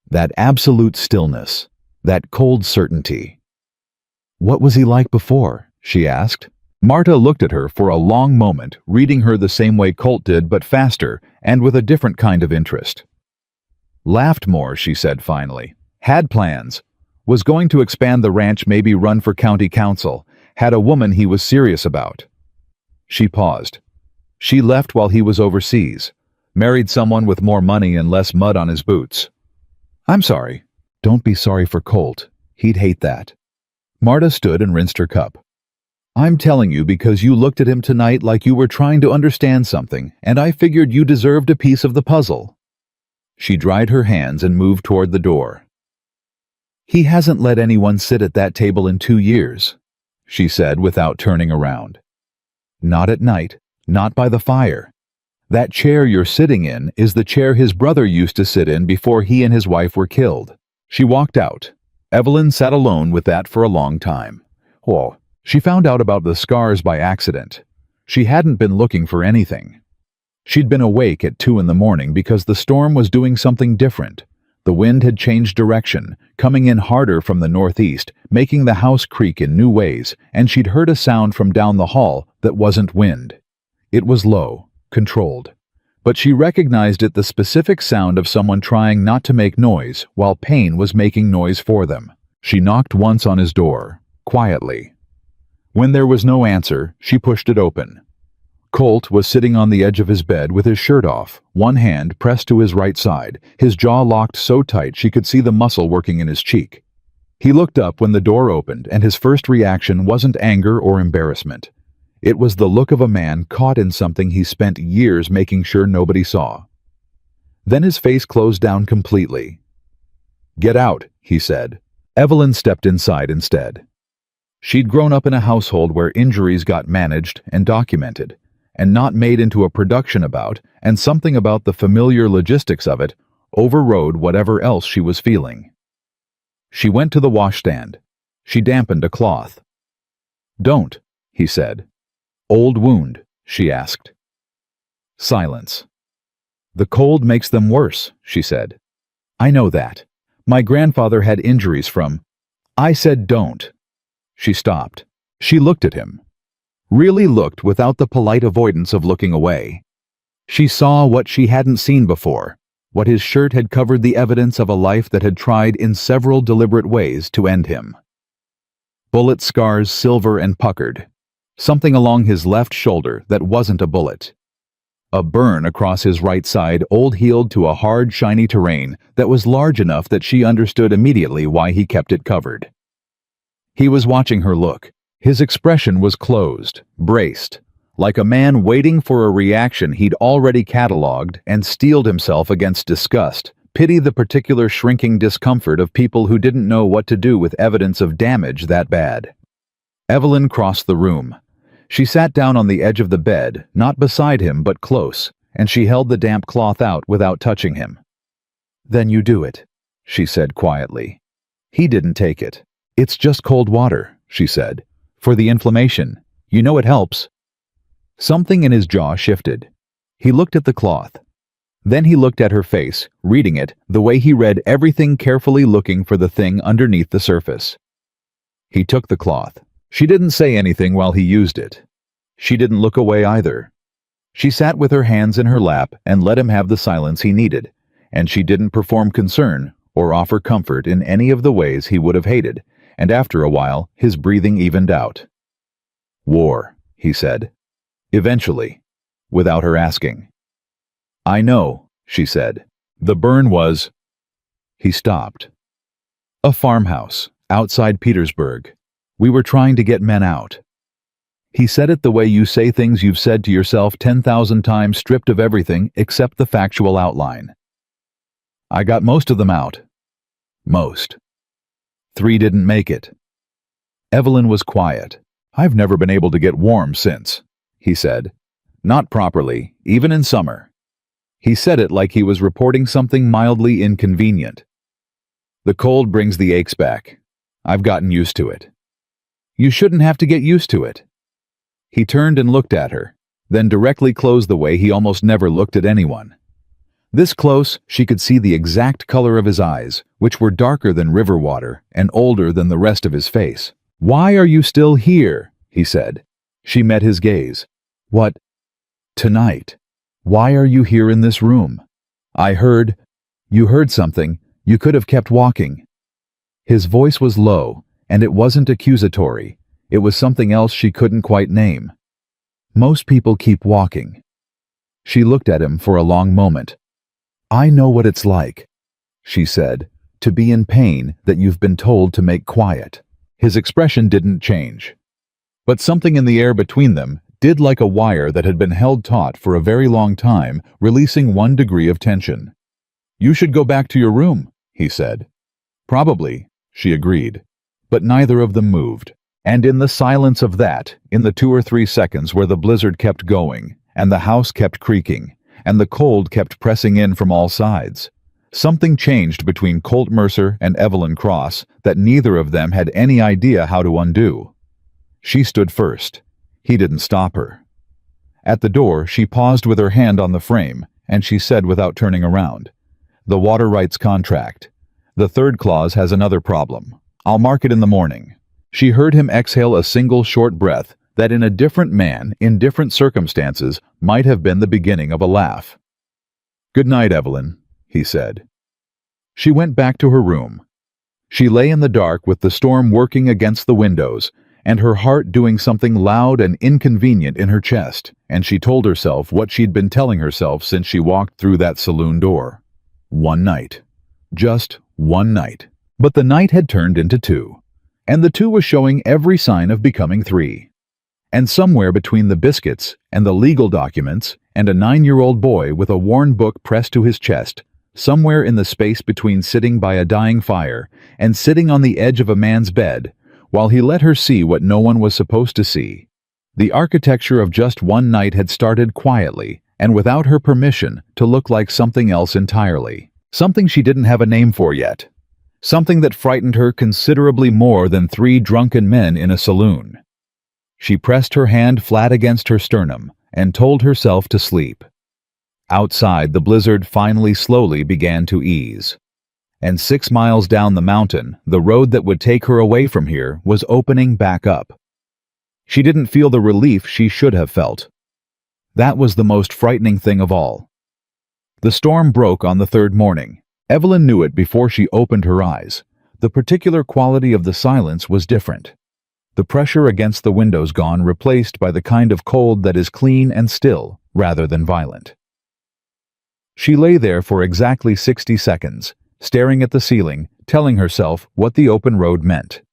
That absolute stillness, that cold certainty. "What was he like before?" she asked. Marta looked at her for a long moment, reading her the same way Colt did, but faster, and with a different kind of interest. "Laughed more," she said finally. "Had plans. Was going to expand the ranch, maybe run for county council. Had a woman he was serious about." She paused. "She left while he was overseas. Married someone with more money and less mud on his boots." "I'm sorry." "Don't be sorry for Colt. He'd hate that." Marta stood and rinsed her cup. "I'm telling you because you looked at him tonight like you were trying to understand something, and I figured you deserved a piece of the puzzle." She dried her hands and moved toward the door. "He hasn't let anyone sit at that table in 2 years," she said without turning around. "Not at night, not by the fire. That chair you're sitting in is the chair his brother used to sit in before he and his wife were killed." She walked out. Evelyn sat alone with that for a long time. Oh, she found out about the scars by accident. She hadn't been looking for anything. She'd been awake at 2 in the morning because the storm was doing something different. The wind had changed direction, coming in harder from the northeast, making the house creak in new ways, and she'd heard a sound from down the hall that wasn't wind. It was low, controlled. But she recognized it, the specific sound of someone trying not to make noise while pain was making noise for them. She knocked once on his door, quietly. When there was no answer, she pushed it open. Colt was sitting on the edge of his bed with his shirt off, one hand pressed to his right side, his jaw locked so tight she could see the muscle working in his cheek. He looked up when the door opened, and his first reaction wasn't anger or embarrassment. It was the look of a man caught in something he spent years making sure nobody saw. Then his face closed down completely. "Get out," he said. Evelyn stepped inside instead. She'd grown up in a household where injuries got managed and documented, and not made into a production about, and something about the familiar logistics of it overrode whatever else she was feeling. She went to the washstand. She dampened a cloth. "Don't," he said. "Old wound?" she asked. Silence. "The cold makes them worse," she said. "I know that. My grandfather had injuries from—" "I said don't." She stopped. She looked at him. Really looked without the polite avoidance of looking away. She saw what she hadn't seen before, what his shirt had covered the evidence of a life that had tried in several deliberate ways to end him. Bullet scars, silver and puckered. Something along his left shoulder that wasn't a bullet. A burn across his right side, old-heeled to a hard, shiny terrain that was large enough that she understood immediately why he kept it covered. He was watching her look. His expression was closed, braced, like a man waiting for a reaction he'd already catalogued and steeled himself against disgust, pity the particular shrinking discomfort of people who didn't know what to do with evidence of damage that bad. Evelyn crossed the room. She sat down on the edge of the bed, not beside him but close, and she held the damp cloth out without touching him. "Then you do it," she said quietly. He didn't take it. "It's just cold water," she said. "For the inflammation. You know it helps." Something in his jaw shifted. He looked at the cloth. Then he looked at her face, reading it the way he read everything, carefully looking for the thing underneath the surface. He took the cloth. She didn't say anything while he used it. She didn't look away either. She sat with her hands in her lap and let him have the silence he needed, and she didn't perform concern or offer comfort in any of the ways he would have hated, and after a while his breathing evened out. "War," he said. Eventually, without her asking. "I know," she said. "The burn was—" He stopped. "A farmhouse, outside Petersburg. We were trying to get men out." He said it the way you say things you've said to yourself 10,000 times, stripped of everything except the factual outline. "I got most of them out." Most. 3 didn't make it. Evelyn was quiet. "I've never been able to get warm since," he said. "Not properly, even in summer." He said it like he was reporting something mildly inconvenient. "The cold brings the aches back. I've gotten used to it." "You shouldn't have to get used to it." He turned and looked at her, then directly closed the way he almost never looked at anyone. This close, she could see the exact color of his eyes, which were darker than river water and older than the rest of his face. "Why are you still here?" he said. She met his gaze. "What? Tonight. Why are you here in this room? I heard—" "You heard something. You could have kept walking." His voice was low, and it wasn't accusatory. It was something else she couldn't quite name. "Most people keep walking." She looked at him for a long moment. "I know what it's like," she said, "to be in pain that you've been told to make quiet." His expression didn't change. But something in the air between them did, like a wire that had been held taut for a very long time, releasing one degree of tension. "You should go back to your room," he said. "Probably," she agreed. But neither of them moved. And in the silence of that, in the 2 or 3 seconds where the blizzard kept going, and the house kept creaking, and the cold kept pressing in from all sides, something changed between Colt Mercer and Evelyn Cross that neither of them had any idea how to undo. She stood first. He didn't stop her. At the door, she paused with her hand on the frame, and she said without turning around, "The water rights contract. The 3rd clause has another problem. I'll mark it in the morning." She heard him exhale a single short breath that in a different man, in different circumstances, might have been the beginning of a laugh. "Good night, Evelyn," he said. She went back to her room. She lay in the dark with the storm working against the windows, and her heart doing something loud and inconvenient in her chest, and she told herself what she'd been telling herself since she walked through that saloon door. One night. Just one night. But the night had turned into 2. And the 2 was showing every sign of becoming 3. And somewhere between the biscuits and the legal documents and a 9-year-old boy with a worn book pressed to his chest, somewhere in the space between sitting by a dying fire and sitting on the edge of a man's bed, while he let her see what no one was supposed to see. The architecture of just one night had started quietly, and without her permission, to look like something else entirely. Something she didn't have a name for yet. Something that frightened her considerably more than 3 drunken men in a saloon. She pressed her hand flat against her sternum and told herself to sleep. Outside, the blizzard finally slowly began to ease. And 6 miles down the mountain, the road that would take her away from here was opening back up. She didn't feel the relief she should have felt. That was the most frightening thing of all. The storm broke on the 3rd morning. Evelyn knew it before she opened her eyes. The particular quality of the silence was different. The pressure against the windows gone, replaced by the kind of cold that is clean and still, rather than violent. She lay there for exactly 60 seconds, staring at the ceiling, telling herself what the open road meant.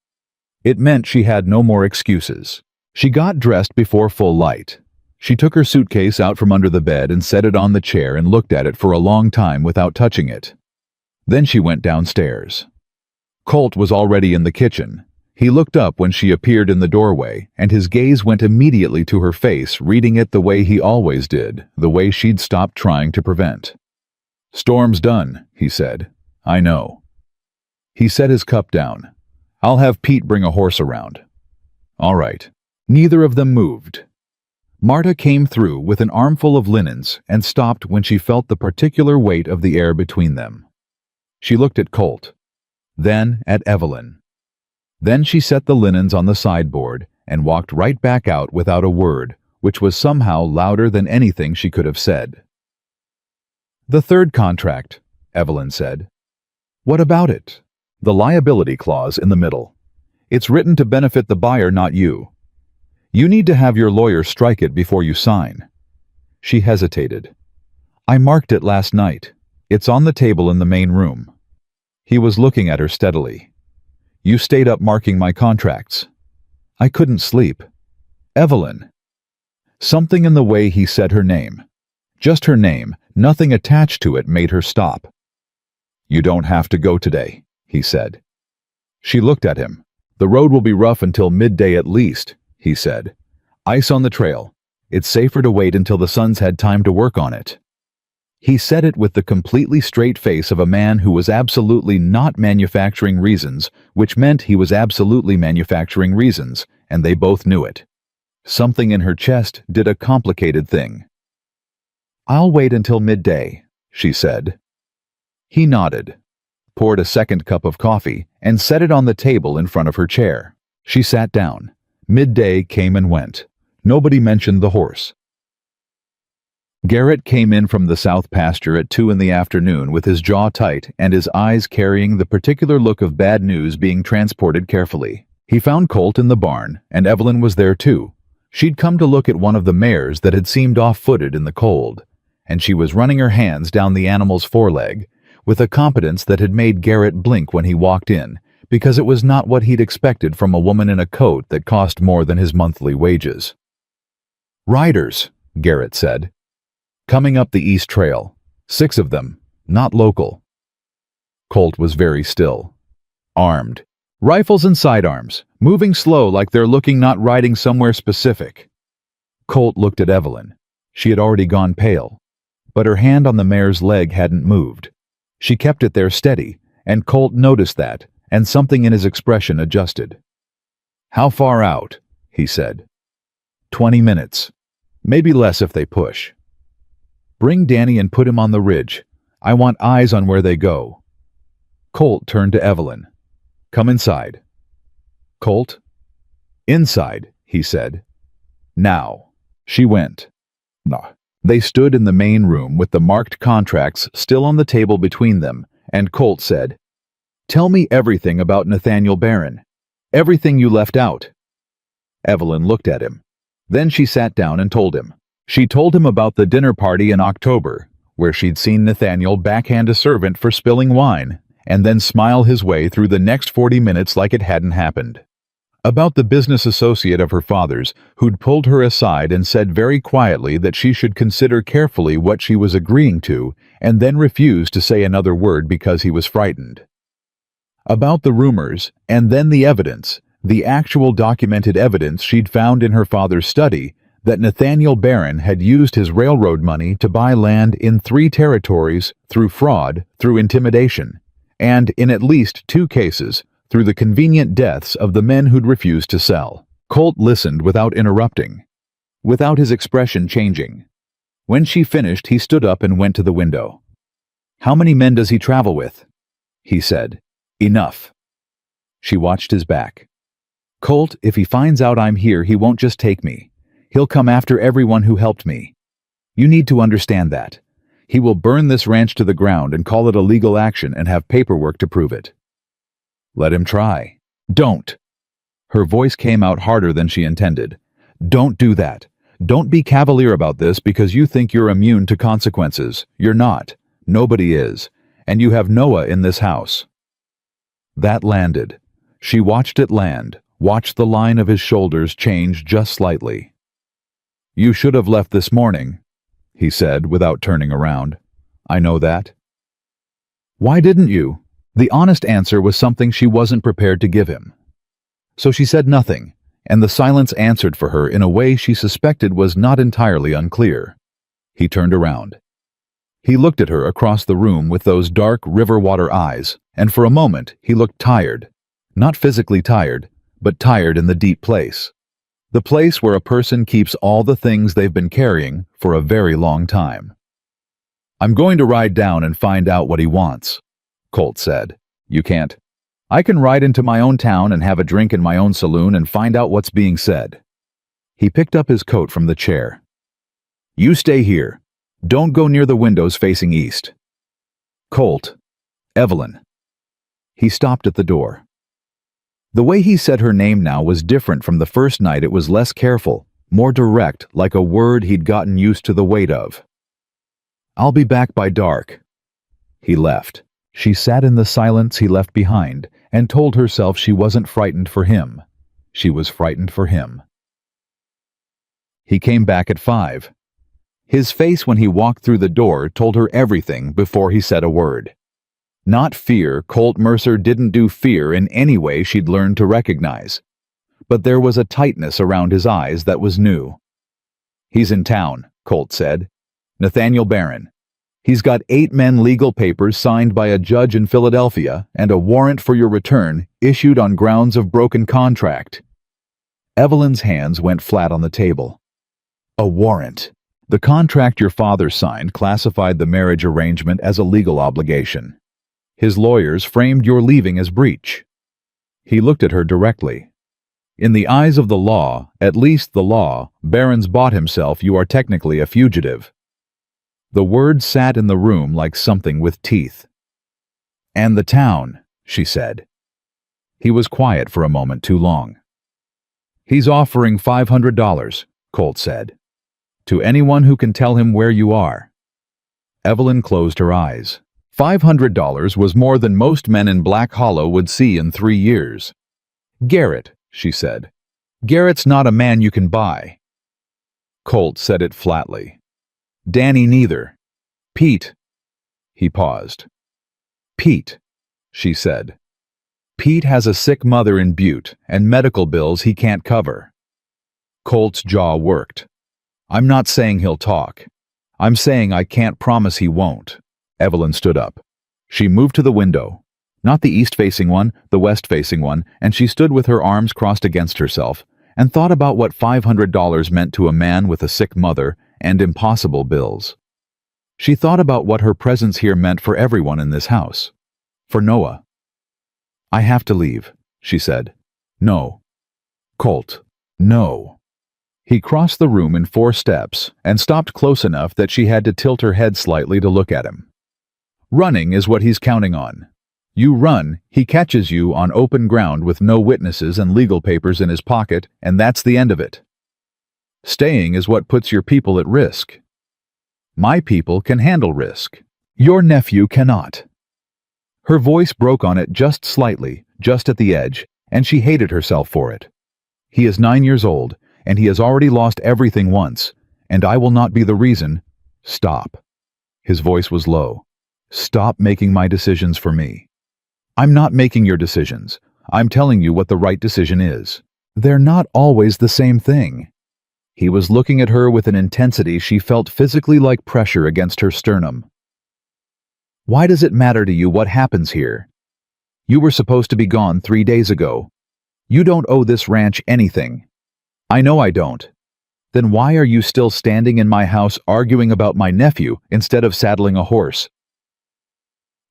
It meant she had no more excuses. She got dressed before full light. She took her suitcase out from under the bed and set it on the chair and looked at it for a long time without touching it. Then she went downstairs. Colt was already in the kitchen. He looked up when she appeared in the doorway, and his gaze went immediately to her face, reading it the way he always did, the way she'd stopped trying to prevent. "Storm's done," he said. "I know." He set his cup down. "I'll have Pete bring a horse around." "All right." Neither of them moved. Marta came through with an armful of linens and stopped when she felt the particular weight of the air between them. She looked at Colt, then at Evelyn. Then she set the linens on the sideboard and walked right back out without a word, which was somehow louder than anything she could have said. "The 3rd contract," Evelyn said. "What about it?" "The liability clause in the middle. It's written to benefit the buyer, not you. You need to have your lawyer strike it before you sign." She hesitated. "I marked it last night. It's on the table in the main room." He was looking at her steadily. "You stayed up marking my contracts." "I couldn't sleep." "Evelyn." Something in the way he said her name, just her name, nothing attached to it, made her stop. "You don't have to go today," he said. She looked at him. "The road will be rough until midday at least," he said. "Ice on the trail. It's safer to wait until the sun's had time to work on it." He said it with the completely straight face of a man who was absolutely not manufacturing reasons, which meant he was absolutely manufacturing reasons, and they both knew it. Something in her chest did a complicated thing. "I'll wait until midday," she said. He nodded, poured a 2nd cup of coffee, and set it on the table in front of her chair. She sat down. Midday came and went. Nobody mentioned the horse. Garrett came in from the south pasture at 2 in the afternoon with his jaw tight and his eyes carrying the particular look of bad news being transported carefully. He found Colt in the barn, and Evelyn was there too. She'd come to look at one of the mares that had seemed off-footed in the cold, and she was running her hands down the animal's foreleg, with a competence that had made Garrett blink when he walked in, because it was not what he'd expected from a woman in a coat that cost more than his monthly wages. "Riders," Garrett said. "Coming up the East Trail. 6 of them, not local." Colt was very still. "Armed. Rifles and sidearms, moving slow like they're looking, not riding somewhere specific." Colt looked at Evelyn. She had already gone pale, but her hand on the mare's leg hadn't moved. She kept it there steady, and Colt noticed that, and something in his expression adjusted. "How far out?" he said. 20 minutes. Maybe less if they push. "Bring Danny and put him on the ridge. I want eyes on where they go." Colt turned to Evelyn. "Come inside." "Colt?" "Inside," he said. "Now." She went. No. They stood in the main room with the marked contracts still on the table between them, and Colt said, "Tell me everything about Nathaniel Barron. Everything you left out." Evelyn looked at him. Then she sat down and told him. She told him about the dinner party in October, where she'd seen Nathaniel backhand a servant for spilling wine, and then smile his way through the next 40 minutes like it hadn't happened. About the business associate of her father's who'd pulled her aside and said very quietly that she should consider carefully what she was agreeing to and then refused to say another word because he was frightened. About the rumors and then the evidence, the actual documented evidence she'd found in her father's study that Nathaniel Barron had used his railroad money to buy land in 3 territories through fraud, through intimidation, and in at least 2 cases, through the convenient deaths of the men who'd refused to sell. Colt listened without interrupting, without his expression changing. When she finished, he stood up and went to the window. "How many men does he travel with?" he said. "Enough." She watched his back. "Colt, if he finds out I'm here, he won't just take me. He'll come after everyone who helped me. You need to understand that. He will burn this ranch to the ground and call it a legal action and have paperwork to prove it." "Let him try." "Don't." Her voice came out harder than she intended. "Don't do that. Don't be cavalier about this because you think you're immune to consequences. You're not. Nobody is. And you have Noah in this house." That landed. She watched it land, watched the line of his shoulders change just slightly. "You should have left this morning," he said without turning around. "I know that." "Why didn't you?" The honest answer was something she wasn't prepared to give him. So she said nothing, and the silence answered for her in a way she suspected was not entirely unclear. He turned around. He looked at her across the room with those dark river water eyes, and for a moment he looked tired. Not physically tired, but tired in the deep place. The place where a person keeps all the things they've been carrying for a very long time. "I'm going to ride down and find out what he wants," Colt said. "You can't. I can ride into my own town and have a drink in my own saloon and find out what's being said." He picked up his coat from the chair. "You stay here. Don't go near the windows facing east." "Colt. Evelyn." He stopped at the door. The way he said her name now was different from the first night. It was less careful, more direct, like a word he'd gotten used to the weight of. "I'll be back by dark." He left. She sat in the silence he left behind and told herself she wasn't frightened for him. She was frightened for him. He came back at 5. His face when he walked through the door told her everything before he said a word. Not fear. Colt Mercer didn't do fear in any way she'd learned to recognize. But there was a tightness around his eyes that was new. "He's in town," Colt said. "Nathaniel Barron. He's got 8 men legal papers signed by a judge in Philadelphia and a warrant for your return issued on grounds of broken contract." Evelyn's hands went flat on the table. "A warrant." The contract your father signed classified the marriage arrangement as a legal obligation. His lawyers framed your leaving as breach. He looked at her directly. "In the eyes of the law, at least the law, Barron's bought himself. You are technically a fugitive." The word sat in the room like something with teeth. "And the town," she said. He was quiet for a moment too long. "He's offering $500, Colt said. "To anyone who can tell him where you are." Evelyn closed her eyes. $500 was more than most men in Black Hollow would see in 3 years. "Garrett," she said. "Garrett's not a man you can buy." Colt said it flatly. "Danny neither. Pete." He paused. "Pete," she said. "Pete has a sick mother in Butte and medical bills he can't cover." Colt's jaw worked. "I'm not saying he'll talk. I'm saying I can't promise he won't." Evelyn stood up. She moved to the window. Not the east-facing one, the west-facing one, and she stood with her arms crossed against herself and thought about what $500 meant to a man with a sick mother and impossible bills. She thought about what her presence here meant for everyone in this house. For Noah. "I have to leave," she said. "No." "Colt, no." He crossed the room in 4 steps and stopped close enough that she had to tilt her head slightly to look at him. "Running is what he's counting on. You run, he catches you on open ground with no witnesses and legal papers in his pocket, and that's the end of it. Staying is what puts your people at risk. My people can handle risk. Your nephew cannot." Her voice broke on it just slightly, just at the edge, and she hated herself for it. He is 9 years old, and he has already lost everything once, and I will not be the reason. Stop. His voice was low. Stop making my decisions for me. I'm not making your decisions. I'm telling you what the right decision is. They're not always the same thing. He was looking at her with an intensity she felt physically like pressure against her sternum. Why does it matter to you what happens here? You were supposed to be gone 3 days ago. You don't owe this ranch anything. I know I don't. Then why are you still standing in my house arguing about my nephew instead of saddling a horse?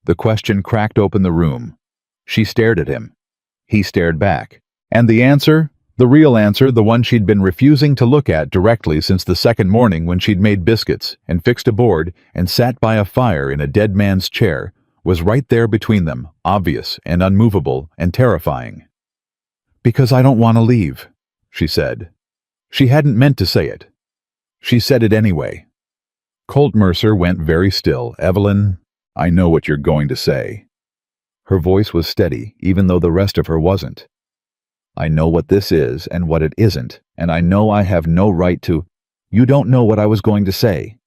The question cracked open the room. She stared at him. He stared back. And the answer? The real answer, the one she'd been refusing to look at directly since the second morning when she'd made biscuits and fixed a board and sat by a fire in a dead man's chair, was right there between them, obvious and unmovable and terrifying. Because I don't want to leave, she said. She hadn't meant to say it. She said it anyway. Colt Mercer went very still. Evelyn, I know what you're going to say. Her voice was steady, even though the rest of her wasn't. I know what this is and what it isn't, and I know I have no right to— You don't know what I was going to say.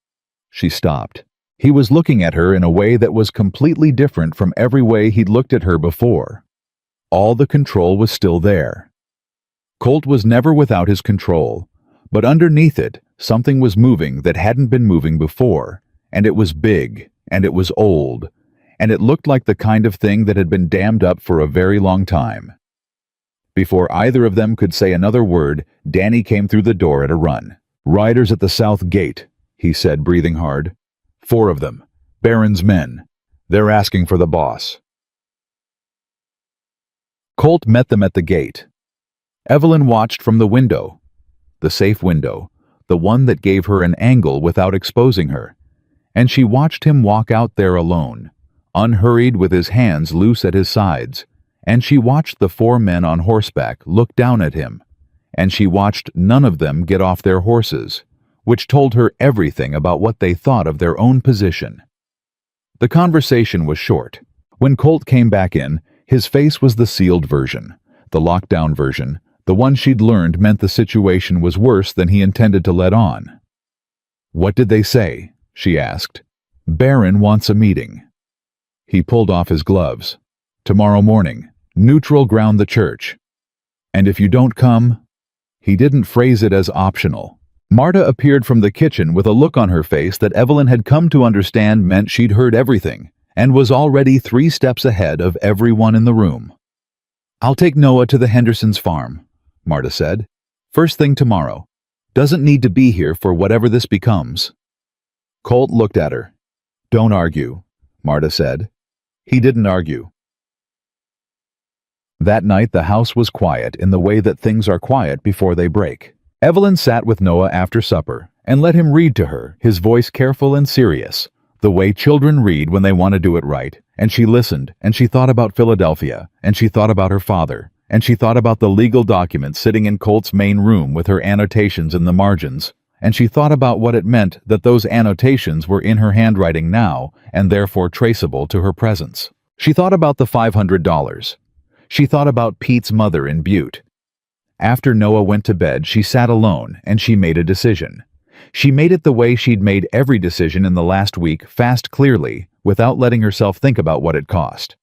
She stopped. He was looking at her in a way that was completely different from every way he'd looked at her before. All the control was still there. Colt was never without his control, but underneath it, something was moving that hadn't been moving before, and it was big, and it was old, and it looked like the kind of thing that had been dammed up for a very long time. Before either of them could say another word, Danny came through the door at a run. Riders at the south gate, he said, breathing hard. 4 of them. Baron's men. They're asking for the boss. Colt met them at the gate. Evelyn watched from the window. The safe window, the one that gave her an angle without exposing her. And she watched him walk out there alone, unhurried with his hands loose at his sides. And she watched the 4 men on horseback look down at him, and she watched none of them get off their horses, which told her everything about what they thought of their own position. The conversation was short. When Colt came back in, his face was the sealed version, the lockdown version, the one she'd learned meant the situation was worse than he intended to let on. What did they say? She asked. Baron wants a meeting. He pulled off his gloves. Tomorrow morning. Neutral ground the church. And if you don't come— He didn't phrase it as optional. Marta appeared from the kitchen with a look on her face that Evelyn had come to understand meant she'd heard everything, and was already 3 steps ahead of everyone in the room. I'll take Noah to the Hendersons' farm, Marta said. First thing tomorrow. Doesn't need to be here for whatever this becomes. Colt looked at her. Don't argue, Marta said. He didn't argue. That night the house was quiet in the way that things are quiet before they break. Evelyn sat with Noah after supper and let him read to her, his voice careful and serious, the way children read when they want to do it right, and she listened, and she thought about Philadelphia, and she thought about her father, and she thought about the legal documents sitting in Colt's main room with her annotations in the margins, and she thought about what it meant that those annotations were in her handwriting now and therefore traceable to her presence. She thought about the $500. She thought about Pete's mother in Butte. After Noah went to bed, she sat alone and she made a decision. She made it the way she'd made every decision in the last week, fast, clearly, without letting herself think about what it cost.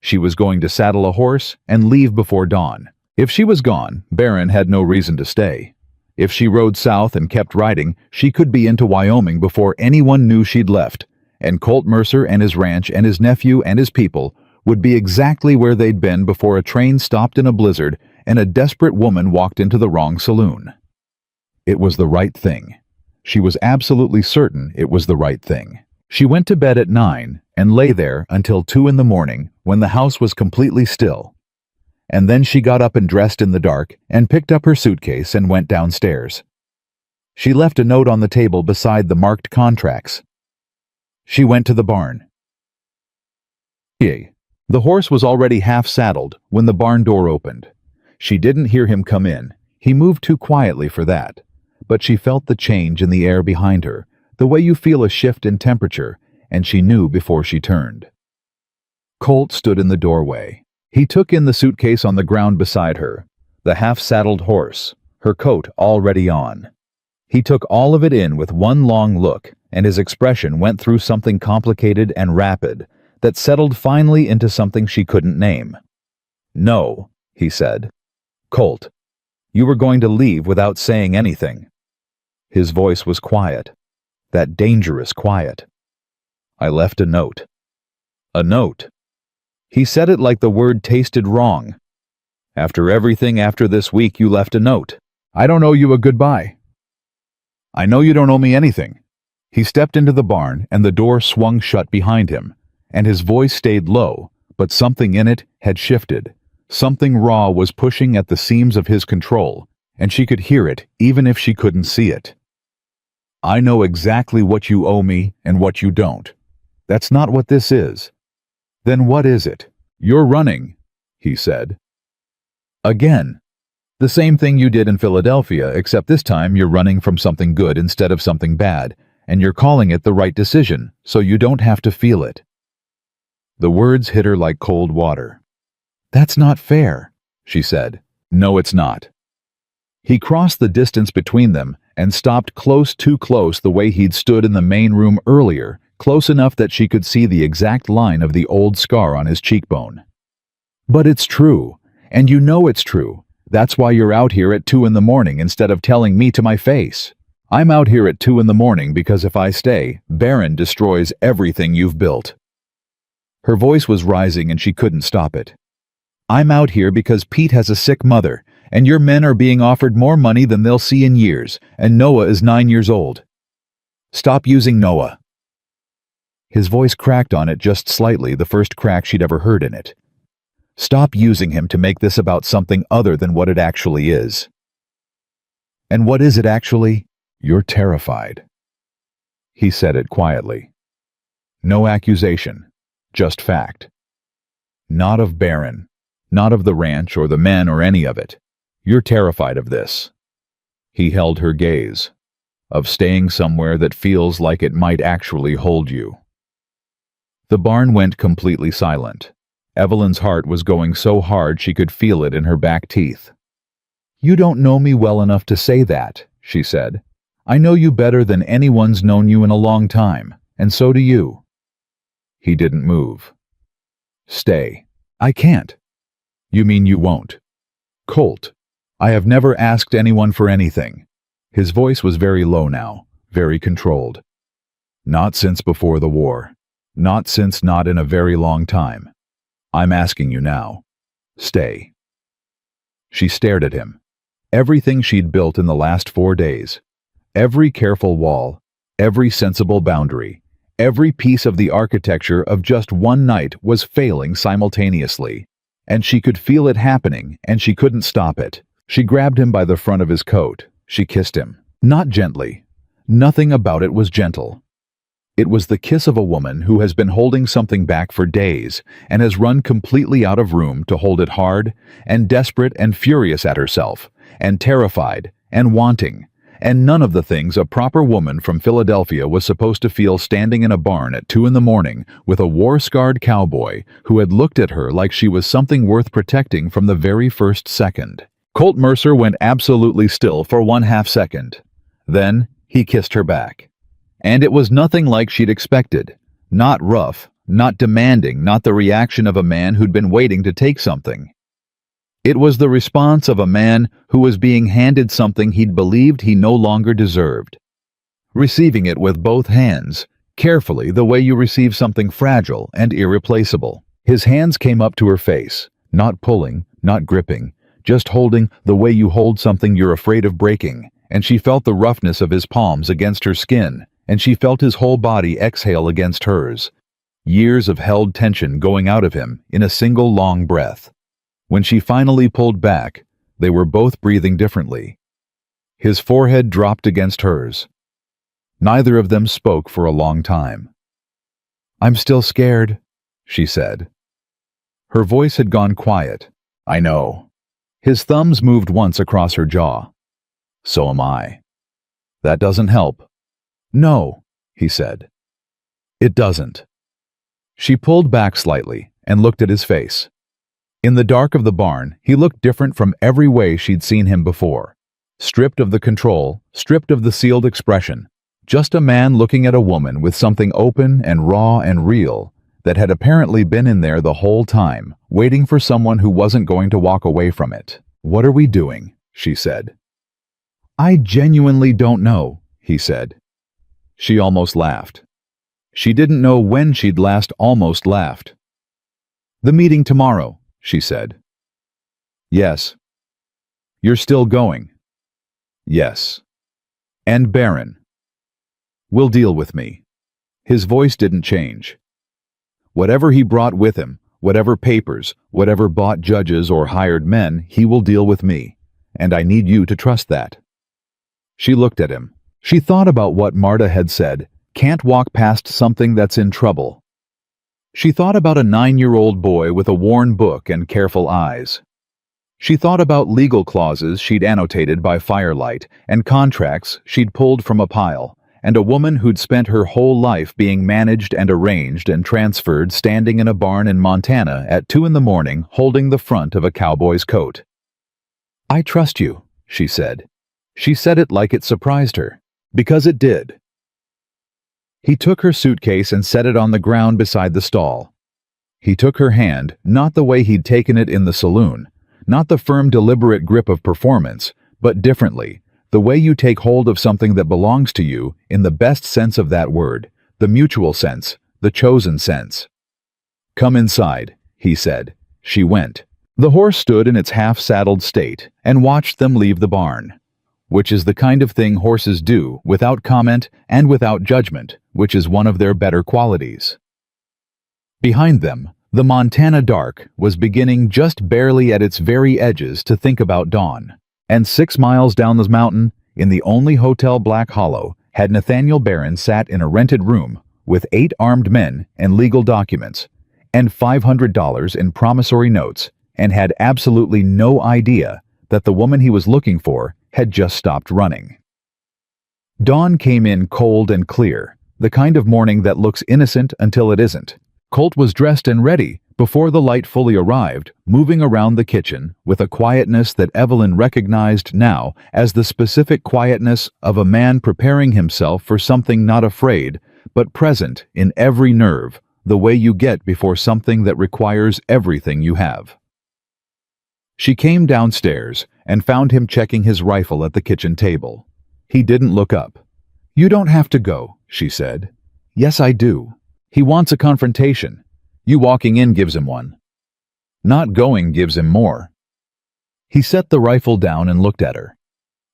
She was going to saddle a horse and leave before dawn. If she was gone, Baron had no reason to stay. If she rode south and kept riding, she could be into Wyoming before anyone knew she'd left, and Colt Mercer and his ranch and his nephew and his people would be exactly where they'd been before a train stopped in a blizzard and a desperate woman walked into the wrong saloon. It was the right thing. She was absolutely certain it was the right thing. She went to bed at 9 and lay there until 2 in the morning when the house was completely still. And then she got up and dressed in the dark and picked up her suitcase and went downstairs. She left a note on the table beside the marked contracts. She went to the barn. The horse was already half saddled when the barn door opened. She didn't hear him come in. He moved too quietly for that. But she felt the change in the air behind her, the way you feel a shift in temperature, and she knew before she turned. Colt stood in the doorway. He took in the suitcase on the ground beside her. the half-saddled horse, her coat already on. He took all of it in with one long look, and his expression went through something complicated and rapid that settled finally into something she couldn't name. "No," he said. "Colt, you were going to leave without saying anything." His voice was quiet, that dangerous quiet. "I left a note." "A note?" He said it like the word tasted wrong. "After everything after this week, you left a note. I don't owe you a goodbye." "I know you don't owe me anything." He stepped into the barn and the door swung shut behind him, and his voice stayed low, but something in it had shifted. Something raw was pushing at the seams of his control, and she could hear it even if she couldn't see it. "I know exactly what you owe me and what you don't. That's not what this is." "Then what is it?" "You're running," he said. "Again. The same thing you did in Philadelphia, except this time you're running from something good instead of something bad, and you're calling it the right decision, so you don't have to feel it." The words hit her like cold water. "That's not fair," she said. "No, it's not." He crossed the distance between them and stopped too close the way he'd stood in the main room earlier, close enough that she could see the exact line of the old scar on his cheekbone. "But it's true, and you know it's true. That's why you're out here at 2 in the morning instead of telling me to my face. I'm out here at 2 in the morning because if I stay, Baron destroys everything you've built." Her voice was rising and she couldn't stop it. "I'm out here because Pete has a sick mother, and your men are being offered more money than they'll see in years, and Noah is 9 years old. Stop using Noah." His voice cracked on it just slightly, the first crack she'd ever heard in it. "Stop using him to make this about something other than what it actually is." "And what is it actually?" "You're terrified." He said it quietly. No accusation, just fact. Not of Baron, not of the ranch or the men or any of it. You're terrified of this. He held her gaze, of staying somewhere that feels like it might actually hold you. The barn went completely silent. Evelyn's heart was going so hard she could feel it in her back teeth. "You don't know me well enough to say that," she said. "I know you better than anyone's known you in a long time, and so do you." He didn't move. "Stay." "I can't." "You mean you won't?" "Colt, I have never asked anyone for anything." His voice was very low now, very controlled. "Not since before the war. Not in a very long time. I'm asking you now. Stay." She stared at him. Everything she'd built in the last 4 days, every careful wall, every sensible boundary, every piece of the architecture of just one night was failing simultaneously, and she could feel it happening, and she couldn't stop it. She grabbed him by the front of his coat. She kissed him. Not gently. Nothing about it was gentle. It was the kiss of a woman who has been holding something back for days and has run completely out of room to hold it hard, and desperate and furious at herself, and terrified, and wanting, and none of the things a proper woman from Philadelphia was supposed to feel standing in a barn at 2 in the morning with a war-scarred cowboy who had looked at her like she was something worth protecting from the very first second. Colt Mercer went absolutely still for 1/2 second. Then he kissed her back. And it was nothing like she'd expected. Not rough, not demanding, not the reaction of a man who'd been waiting to take something. It was the response of a man who was being handed something he'd believed he no longer deserved. Receiving it with both hands, carefully the way you receive something fragile and irreplaceable. His hands came up to her face, not pulling, not gripping, just holding the way you hold something you're afraid of breaking, and she felt the roughness of his palms against her skin, and she felt his whole body exhale against hers. Years of held tension going out of him in a single long breath. When she finally pulled back, they were both breathing differently. His forehead dropped against hers. Neither of them spoke for a long time. "I'm still scared," she said. Her voice had gone quiet. "I know." His thumbs moved once across her jaw. "So am I." "That doesn't help." "No," he said. "It doesn't." She pulled back slightly and looked at his face. In the dark of the barn, he looked different from every way she'd seen him before. Stripped of the control, stripped of the sealed expression. Just a man looking at a woman with something open and raw and real that had apparently been in there the whole time, waiting for someone who wasn't going to walk away from it. "What are we doing?" she said. "I genuinely don't know," he said. She almost laughed. She didn't know when she'd last almost laughed. "The meeting tomorrow," she said. "Yes." "You're still going?" "Yes." "And Baron?" "Will deal with me." His voice didn't change. "Whatever he brought with him, whatever papers, whatever bought judges or hired men, he will deal with me. And I need you to trust that." She looked at him. She thought about what Marta had said, "Can't walk past something that's in trouble." She thought about a 9-year-old boy with a worn book and careful eyes. She thought about legal clauses she'd annotated by firelight and contracts she'd pulled from a pile, and a woman who'd spent her whole life being managed and arranged and transferred standing in a barn in Montana at 2 a.m. holding the front of a cowboy's coat. "I trust you," she said. She said it like it surprised her, because it did. He took her suitcase and set it on the ground beside the stall. He took her hand, not the way he'd taken it in the saloon, not the firm, deliberate grip of performance, but differently, the way you take hold of something that belongs to you in the best sense of that word, the mutual sense, the chosen sense. "Come inside," he said. She went. The horse stood in its half-saddled state and watched them leave the barn, which is the kind of thing horses do without comment and without judgment, which is one of their better qualities. Behind them, the Montana dark was beginning just barely at its very edges to think about dawn. And 6 miles down the mountain, in the only hotel Black Hollow, had Nathaniel Barron sat in a rented room with 8 armed men and legal documents, and $500 in promissory notes, and had absolutely no idea that the woman he was looking for had just stopped running. Dawn came in cold and clear, the kind of morning that looks innocent until it isn't. Colt was dressed and ready before the light fully arrived, moving around the kitchen with a quietness that Evelyn recognized now as the specific quietness of a man preparing himself for something, not afraid, but present in every nerve, the way you get before something that requires everything you have. She came downstairs and found him checking his rifle at the kitchen table. He didn't look up. "You don't have to go," she said. "Yes, I do. He wants a confrontation. You walking in gives him one. Not going gives him more." He set the rifle down and looked at her.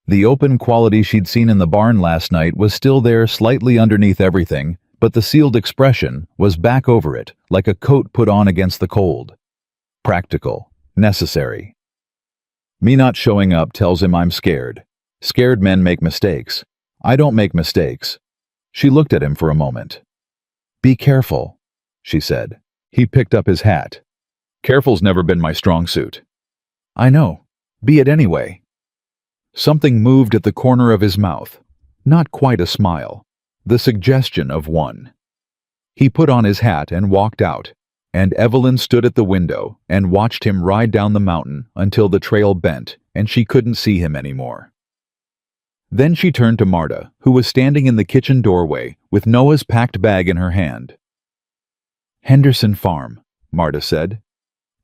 The open quality she'd seen in the barn last night was still there, slightly underneath everything, but the sealed expression was back over it, like a coat put on against the cold. Practical. Necessary. "Me not showing up tells him I'm scared. Scared men make mistakes. I don't make mistakes." She looked at him for a moment. "Be careful," she said. He picked up his hat. "Careful's never been my strong suit." "I know. Be it anyway." Something moved at the corner of his mouth. Not quite a smile. The suggestion of one. He put on his hat and walked out, and Evelyn stood at the window and watched him ride down the mountain until the trail bent and she couldn't see him anymore. Then she turned to Marta, who was standing in the kitchen doorway with Noah's packed bag in her hand. "Henderson Farm," Marta said.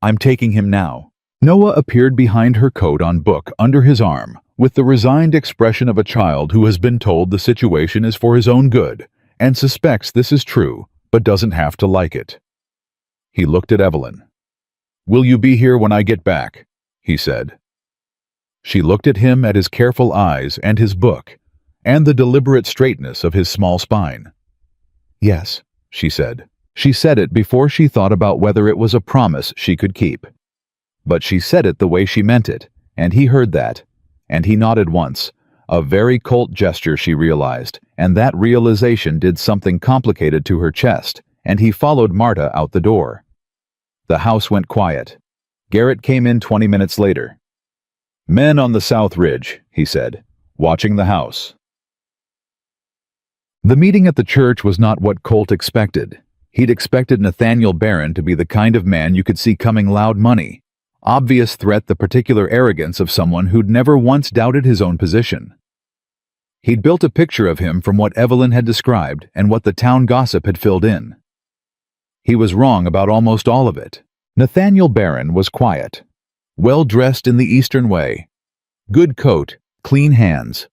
"I'm taking him now." Noah appeared behind her coat on book under his arm, with the resigned expression of a child who has been told the situation is for his own good, and suspects this is true, but doesn't have to like it. He looked at Evelyn. "Will you be here when I get back?" he said. She looked at him, at his careful eyes and his book, and the deliberate straightness of his small spine. "Yes," she said. She said it before she thought about whether it was a promise she could keep. But she said it the way she meant it, and he heard that, and he nodded once, a very Colt gesture she realized, and that realization did something complicated to her chest, and he followed Marta out the door. The house went quiet. Garrett came in 20 minutes later. "Men on the South Ridge," he said, "watching the house." The meeting at the church was not what Colt expected. He'd expected Nathaniel Barron to be the kind of man you could see coming loud money, Obvious threat, the particular arrogance of someone who'd never once doubted his own position. He'd built a picture of him from what Evelyn had described and what the town gossip had filled in. He was wrong about almost all of it. Nathaniel Barron was quiet, well-dressed in the Eastern way. Good coat, clean hands.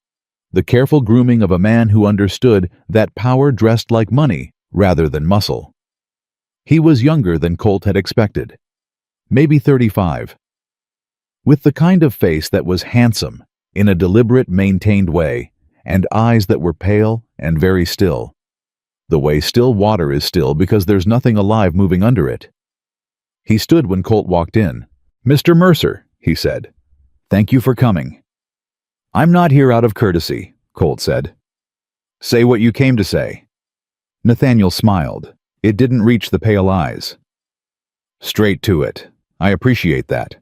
The careful grooming of a man who understood that power dressed like money rather than muscle. He was younger than Colt had expected. Maybe 35. With the kind of face that was handsome, in a deliberate, maintained way, and eyes that were pale and very still. The way still water is still because there's nothing alive moving under it. He stood when Colt walked in. "Mr. Mercer," he said. "Thank you for coming." "I'm not here out of courtesy," Colt said. "Say what you came to say." Nathaniel smiled. It didn't reach the pale eyes. "Straight to it. I appreciate that."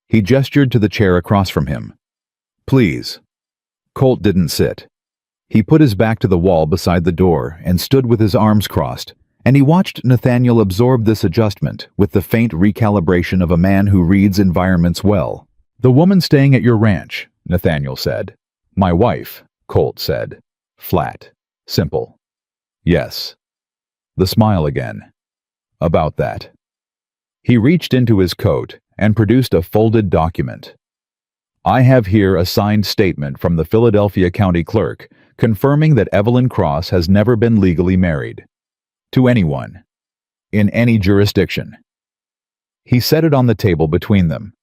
He gestured to the chair across from him. "Please." Colt didn't sit. He put his back to the wall beside the door and stood with his arms crossed, and he watched Nathaniel absorb this adjustment with the faint recalibration of a man who reads environments well. "The woman staying at your ranch," Nathaniel said. "My wife," Colt said. Flat. Simple. "Yes." The smile again. "About that." He reached into his coat and produced a folded document. "I have here a signed statement from the Philadelphia County Clerk confirming that Evelyn Cross has never been legally married. To anyone. In any jurisdiction." He set it on the table between them.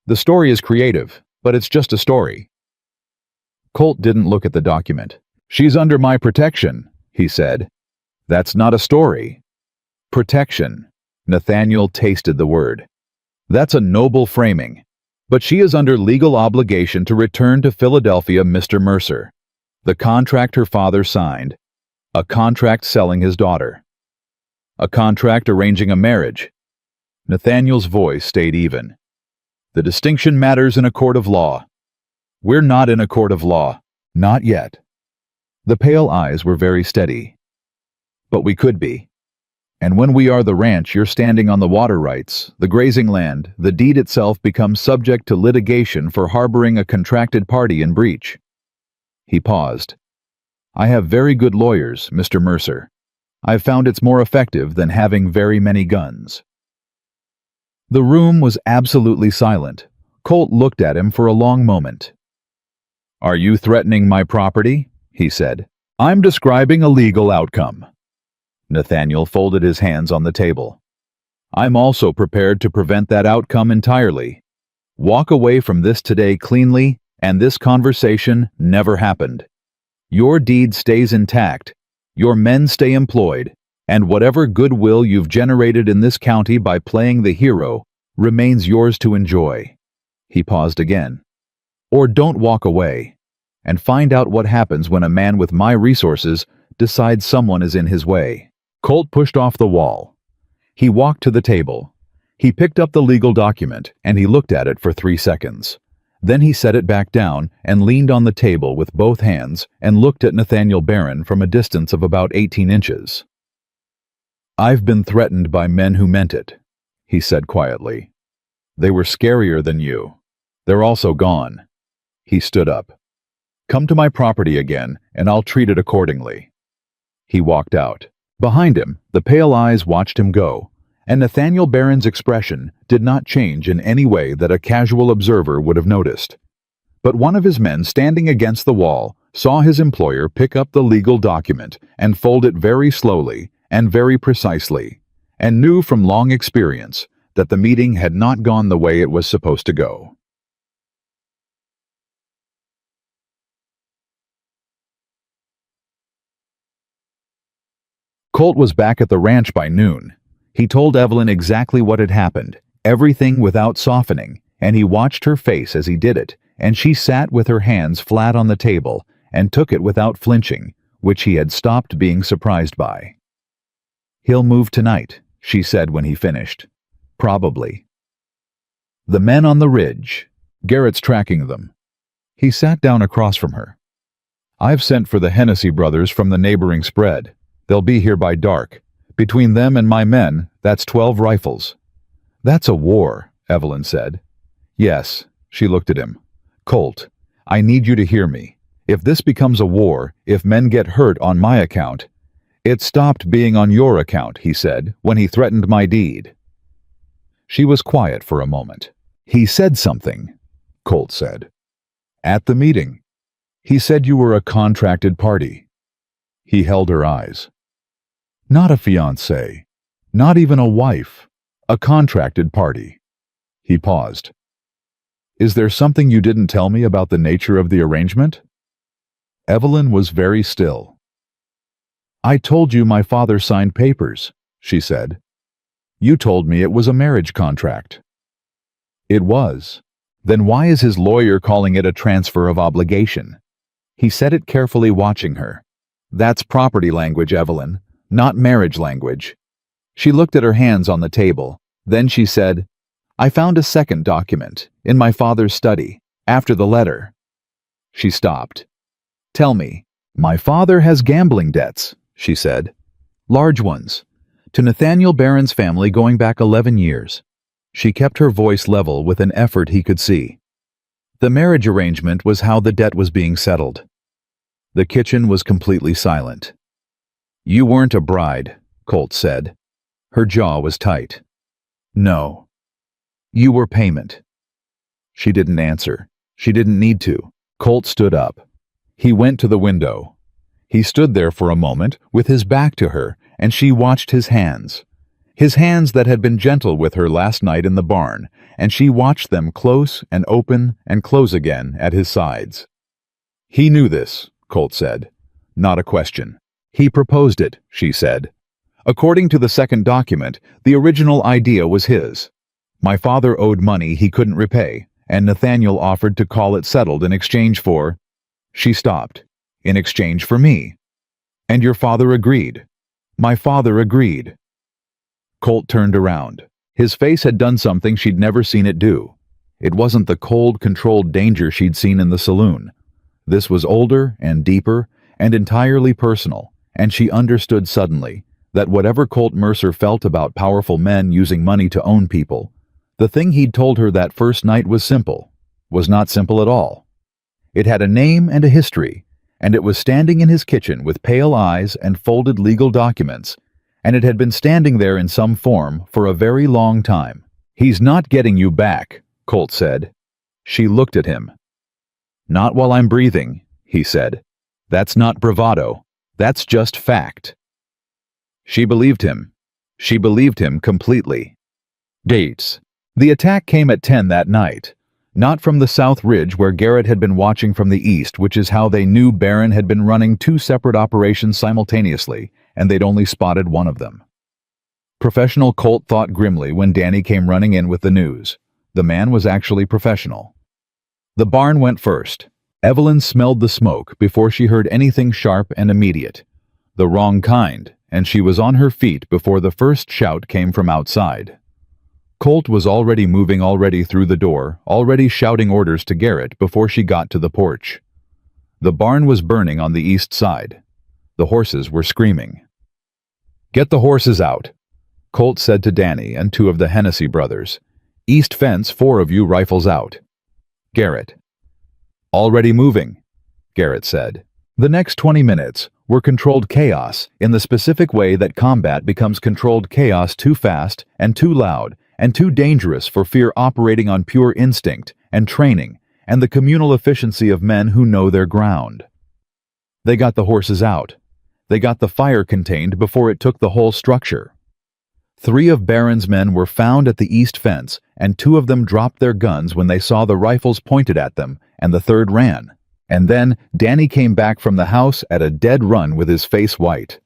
"The story is creative, but it's just a story." Colt didn't look at the document. "She's under my protection," he said. "That's not a story." Protection. Nathaniel tasted the word. "That's a noble framing. But she is under legal obligation to return to Philadelphia, Mr. Mercer. The contract her father signed. A contract selling his daughter. A contract arranging a marriage." Nathaniel's voice stayed even. "The distinction matters in a court of law. We're not in a court of law. Not yet." The pale eyes were very steady. "But we could be. And when we are the ranch, you're standing on the water rights, the grazing land, the deed itself becomes subject to litigation for harboring a contracted party in breach." He paused. "I have very good lawyers, Mr. Mercer. I've found it's more effective than having very many guns." The room was absolutely silent. Colt looked at him for a long moment. "Are you threatening my property?" he said. "I'm describing a legal outcome." Nathaniel folded his hands on the table. "I'm also prepared to prevent that outcome entirely. Walk away from this today cleanly, and this conversation never happened. Your deed stays intact, your men stay employed, and whatever goodwill you've generated in this county by playing the hero remains yours to enjoy." He paused again. "Or don't walk away, and find out what happens when a man with my resources decides someone is in his way." Colt pushed off the wall. He walked to the table. He picked up the legal document, and he looked at it for 3 seconds. Then he set it back down and leaned on the table with both hands and looked at Nathaniel Barron from a distance of about 18 inches. "I've been threatened by men who meant it," he said quietly. "They were scarier than you. They're also gone." He stood up. "Come to my property again, and I'll treat it accordingly." He walked out. Behind him, the pale eyes watched him go, and Nathaniel Barron's expression did not change in any way that a casual observer would have noticed. But one of his men standing against the wall saw his employer pick up the legal document and fold it very slowly and very precisely, and knew from long experience that the meeting had not gone the way it was supposed to go. Colt was back at the ranch by noon. He told Evelyn exactly what had happened, everything without softening, and he watched her face as he did it, and she sat with her hands flat on the table and took it without flinching, which he had stopped being surprised by. "He'll move tonight," she said when he finished. "Probably." "The men on the ridge. Garrett's tracking them." He sat down across from her. "I've sent for the Hennessy brothers from the neighboring spread. They'll be here by dark. Between them and my men, that's 12 rifles." "That's a war," Evelyn said. Yes, she looked at him. Colt, I need you to hear me. If this becomes a war, if men get hurt on my account, it stopped being on your account, he said, when he threatened my deed. She was quiet for a moment. He said something, Colt said. At the meeting. He said you were a contracted party. He held her eyes. Not a fiancé, not even a wife, a contracted party. He paused. Is there something you didn't tell me about the nature of the arrangement? Evelyn was very still. I told you my father signed papers, she said. You told me it was a marriage contract. It was. Then why is his lawyer calling it a transfer of obligation? He said it carefully, watching her. That's property language, Evelyn, not marriage language. She looked at her hands on the table. Then she said, I found a second document in my father's study, after the letter. She stopped. Tell me. My father has gambling debts, she said. Large ones. To Nathaniel Barron's family going back 11 years. She kept her voice level with an effort he could see. The marriage arrangement was how the debt was being settled. The kitchen was completely silent. You weren't a bride, Colt said. Her jaw was tight. No. You were payment. She didn't answer. She didn't need to. Colt stood up. He went to the window. He stood there for a moment with his back to her, and she watched his hands. His hands that had been gentle with her last night in the barn, and she watched them close and open and close again at his sides. He knew this, Colt said. Not a question. He proposed it, she said. According to the second document, the original idea was his. My father owed money he couldn't repay, and Nathaniel offered to call it settled in exchange for... She stopped. In exchange for me. And your father agreed. My father agreed. Colt turned around. His face had done something she'd never seen it do. It wasn't the cold, controlled danger she'd seen in the saloon. This was older and deeper and entirely personal, and she understood suddenly that whatever Colt Mercer felt about powerful men using money to own people, the thing he'd told her that first night was simple, was not simple at all. It had a name and a history, and it was standing in his kitchen with pale eyes and folded legal documents, and it had been standing there in some form for a very long time. He's not getting you back, Colt said. She looked at him. Not while I'm breathing, he said. That's not bravado. That's just fact. She believed him. She believed him completely. Dates. The attack came at 10 that night. Not from the South Ridge where Garrett had been watching from the east, which is how they knew Barron had been running two separate operations simultaneously, and they'd only spotted one of them. Professional Colt thought grimly when Danny came running in with the news. The man was actually professional. The barn went first. Evelyn smelled the smoke before she heard anything sharp and immediate. The wrong kind, and she was on her feet before the first shout came from outside. Colt was already moving through the door, already shouting orders to Garrett before she got to the porch. The barn was burning on the east side. The horses were screaming. Get the horses out, Colt said to Danny and two of the Hennessy brothers. East fence, 4 of you, rifles out. Garrett. Already moving, Garrett said. The next 20 minutes were controlled chaos in the specific way that combat becomes controlled chaos too fast and too loud and too dangerous for fear, operating on pure instinct and training and the communal efficiency of men who know their ground. They got the horses out. They got the fire contained before it took the whole structure. 3 of Barron's men were found at the east fence, and 2 of them dropped their guns when they saw the rifles pointed at them, and the 3rd ran. And then Danny came back from the house at a dead run with his face white.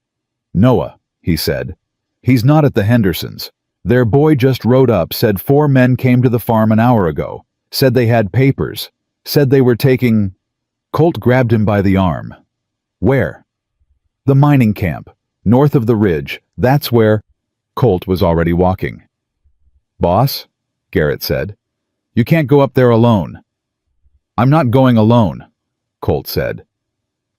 Noah, he said. He's not at the Hendersons. Their boy just rode up, said 4 men came to the farm an hour ago, said they had papers, said they were taking... Colt grabbed him by the arm. Where? The mining camp, north of the ridge. That's where... Colt was already walking. Boss, Garrett said, you can't go up there alone. I'm not going alone, Colt said.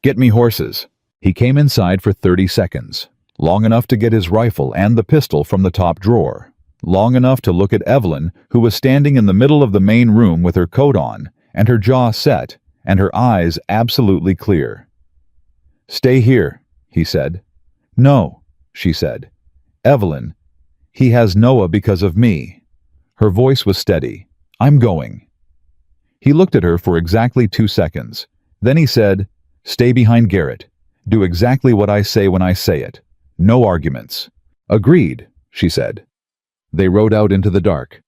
Get me horses. He came inside for 30 seconds, long enough to get his rifle and the pistol from the top drawer, long enough to look at Evelyn, who was standing in the middle of the main room with her coat on, and her jaw set, and her eyes absolutely clear. "Stay here," he said. "No," she said. "Evelyn, he has Noah because of me." Her voice was steady. "I'm going." He looked at her for exactly 2 seconds. Then he said, "Stay behind Garrett. Do exactly what I say when I say it. No arguments." "Agreed," she said. They rode out into the dark.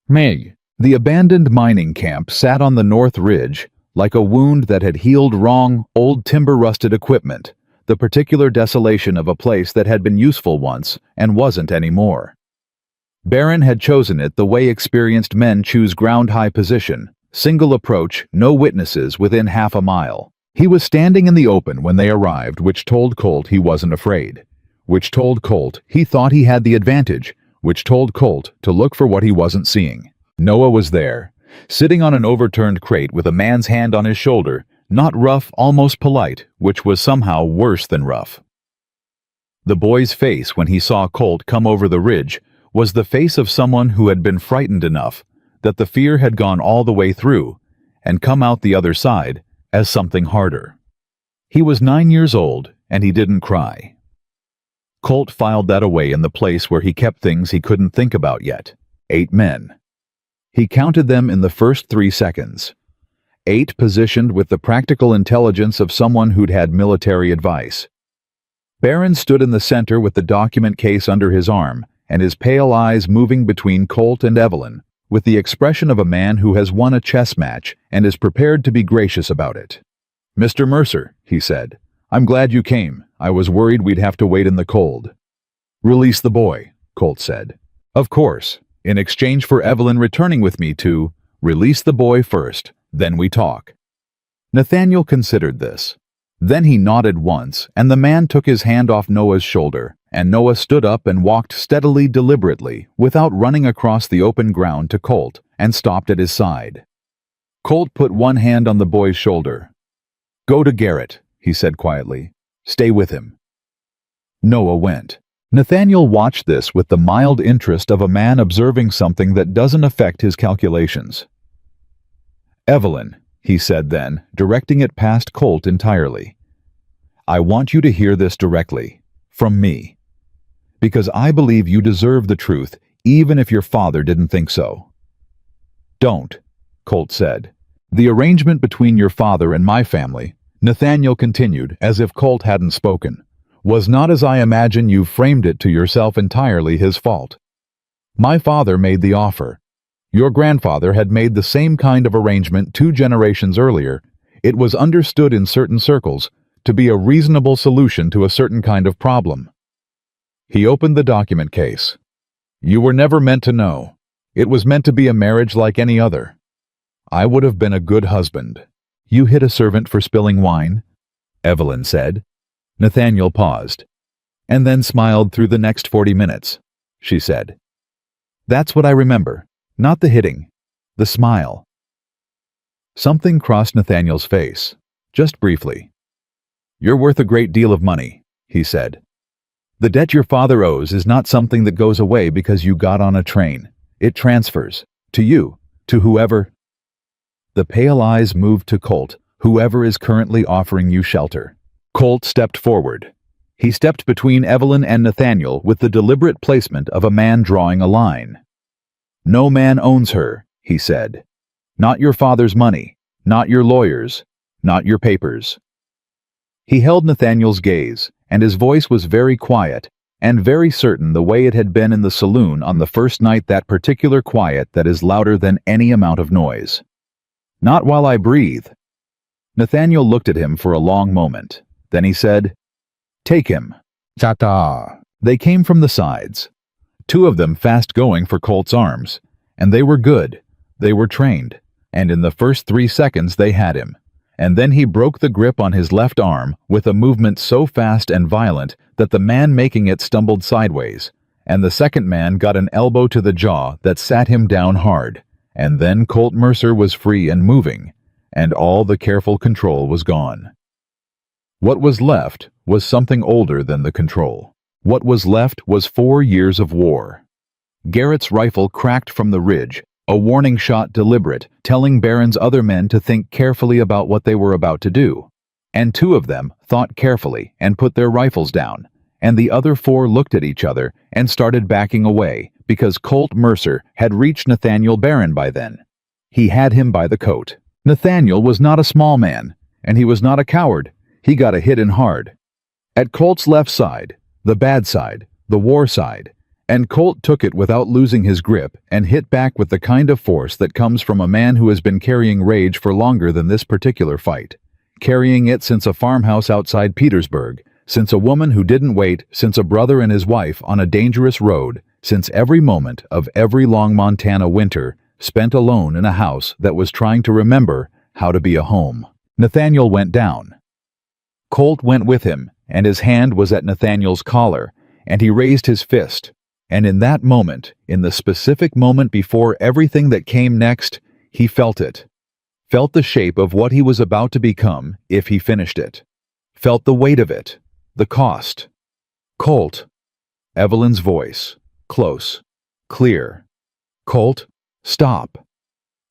Meg. The abandoned mining camp sat on the north ridge, like a wound that had healed wrong, old timber-rusted equipment, the particular desolation of a place that had been useful once and wasn't anymore. Barron had chosen it the way experienced men choose ground-high position, single approach, no witnesses within half a mile. He was standing in the open when they arrived, which told Colt he wasn't afraid, which told Colt he thought he had the advantage, which told Colt to look for what he wasn't seeing. Noah was there, sitting on an overturned crate with a man's hand on his shoulder, not rough, almost polite, which was somehow worse than rough. The boy's face when he saw Colt come over the ridge was the face of someone who had been frightened enough that the fear had gone all the way through and come out the other side as something harder. He was 9 years old, and he didn't cry. Colt filed that away in the place where he kept things he couldn't think about yet. 8 men. He counted them in the first 3 seconds. 8 positioned with the practical intelligence of someone who'd had military advice. Barron stood in the center with the document case under his arm and his pale eyes moving between Colt and Evelyn, with the expression of a man who has won a chess match and is prepared to be gracious about it. "Mr. Mercer," he said, "I'm glad you came. I was worried we'd have to wait in the cold." "Release the boy," Colt said. "Of course, in exchange for Evelyn returning with me to release the boy first, then we talk." Nathaniel considered this. Then he nodded once, and the man took his hand off Noah's shoulder, and Noah stood up and walked steadily, deliberately, without running across the open ground to Colt, and stopped at his side. Colt put one hand on the boy's shoulder. "Go to Garrett," he said quietly. "Stay with him." Noah went. Nathaniel watched this with the mild interest of a man observing something that doesn't affect his calculations. "Evelyn," he said then, directing it past Colt entirely. "I want you to hear this directly, from me. Because I believe you deserve the truth, even if your father didn't think so." "Don't," Colt said. "The arrangement between your father and my family," Nathaniel continued, as if Colt hadn't spoken, "was not as I imagine you've framed it to yourself entirely his fault. My father made the offer. Your grandfather had made the same kind of arrangement 2 generations earlier. It was understood in certain circles to be a reasonable solution to a certain kind of problem." He opened the document case. "You were never meant to know. It was meant to be a marriage like any other. I would have been a good husband." "You hit a servant for spilling wine?" Evelyn said. Nathaniel paused, and then smiled through the next 40 minutes, she said. "That's what I remember. Not the hitting. The smile." Something crossed Nathaniel's face, just briefly. "You're worth a great deal of money," he said. "The debt your father owes is not something that goes away because you got on a train. It transfers. To you. To whoever." The pale eyes moved to Colt, "Whoever is currently offering you shelter." Colt stepped forward. He stepped between Evelyn and Nathaniel with the deliberate placement of a man drawing a line. "No man owns her," he said. "Not your father's money. Not your lawyers. Not your papers." He held Nathaniel's gaze, and his voice was very quiet, and very certain the way it had been in the saloon on the first night, that particular quiet that is louder than any amount of noise. "Not while I breathe." Nathaniel looked at him for a long moment. Then he said, "Take him." Ta-ta. They came from the sides. 2 of them fast going for Colt's arms, and they were good. They were trained, and in the first 3 seconds they had him. And then he broke the grip on his left arm with a movement so fast and violent that the man making it stumbled sideways, and the second man got an elbow to the jaw that sat him down hard, and then Colt Mercer was free and moving, and all the careful control was gone. What was left was something older than the control. What was left was 4 years of war. Garrett's rifle cracked from the ridge, a warning shot deliberate, telling Barron's other men to think carefully about what they were about to do. And 2 of them thought carefully and put their rifles down, and the other 4 looked at each other and started backing away because Colt Mercer had reached Nathaniel Barron by then. He had him by the coat. Nathaniel was not a small man, and he was not a coward. He got a hit in hard. At Colt's left side, the bad side, the war side, and Colt took it without losing his grip and hit back with the kind of force that comes from a man who has been carrying rage for longer than this particular fight. Carrying it since a farmhouse outside Petersburg, since a woman who didn't wait, since a brother and his wife on a dangerous road, since every moment of every long Montana winter spent alone in a house that was trying to remember how to be a home. Nathaniel went down. Colt went with him, and his hand was at Nathaniel's collar, and he raised his fist. And in that moment, in the specific moment before everything that came next, he felt it. Felt the shape of what he was about to become if he finished it. Felt the weight of it, the cost. Colt. Evelyn's voice, close, clear. Colt, stop.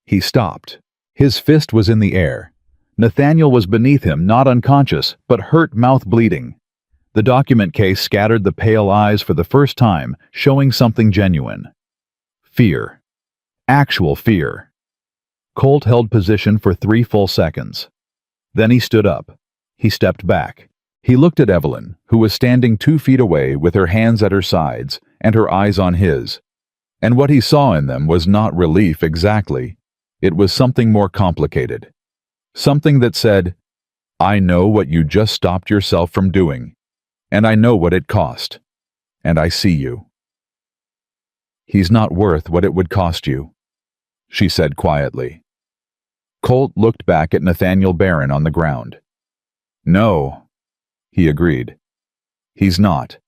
He stopped. His fist was in the air. Nathaniel was beneath him, not unconscious, but hurt, mouth bleeding. The document case scattered the pale eyes for the first time, showing something genuine. Fear. Actual fear. Colt held position for 3 full seconds. Then he stood up. He stepped back. He looked at Evelyn, who was standing 2 feet away with her hands at her sides and her eyes on his. And what he saw in them was not relief exactly. It was something more complicated. Something that said, I know what you just stopped yourself from doing. And I know what it cost. And I see you. He's not worth what it would cost you, she said quietly. Colt looked back at Nathaniel Barron on the ground. No, he agreed. He's not.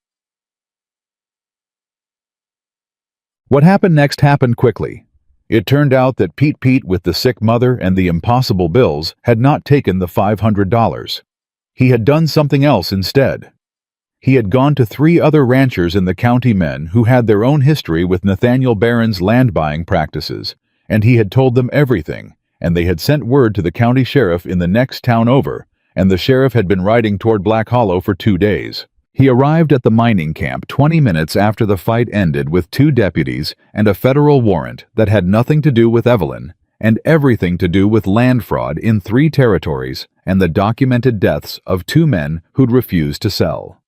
What happened next happened quickly. It turned out that Pete with the sick mother and the impossible bills had not taken the $500. He had done something else instead. He had gone to 3 other ranchers in the county, men who had their own history with Nathaniel Barron's land-buying practices, and he had told them everything, and they had sent word to the county sheriff in the next town over, and the sheriff had been riding toward Black Hollow for 2 days. He arrived at the mining camp 20 minutes after the fight ended with 2 deputies and a federal warrant that had nothing to do with Evelyn, and everything to do with land fraud in 3 territories and the documented deaths of 2 men who'd refused to sell.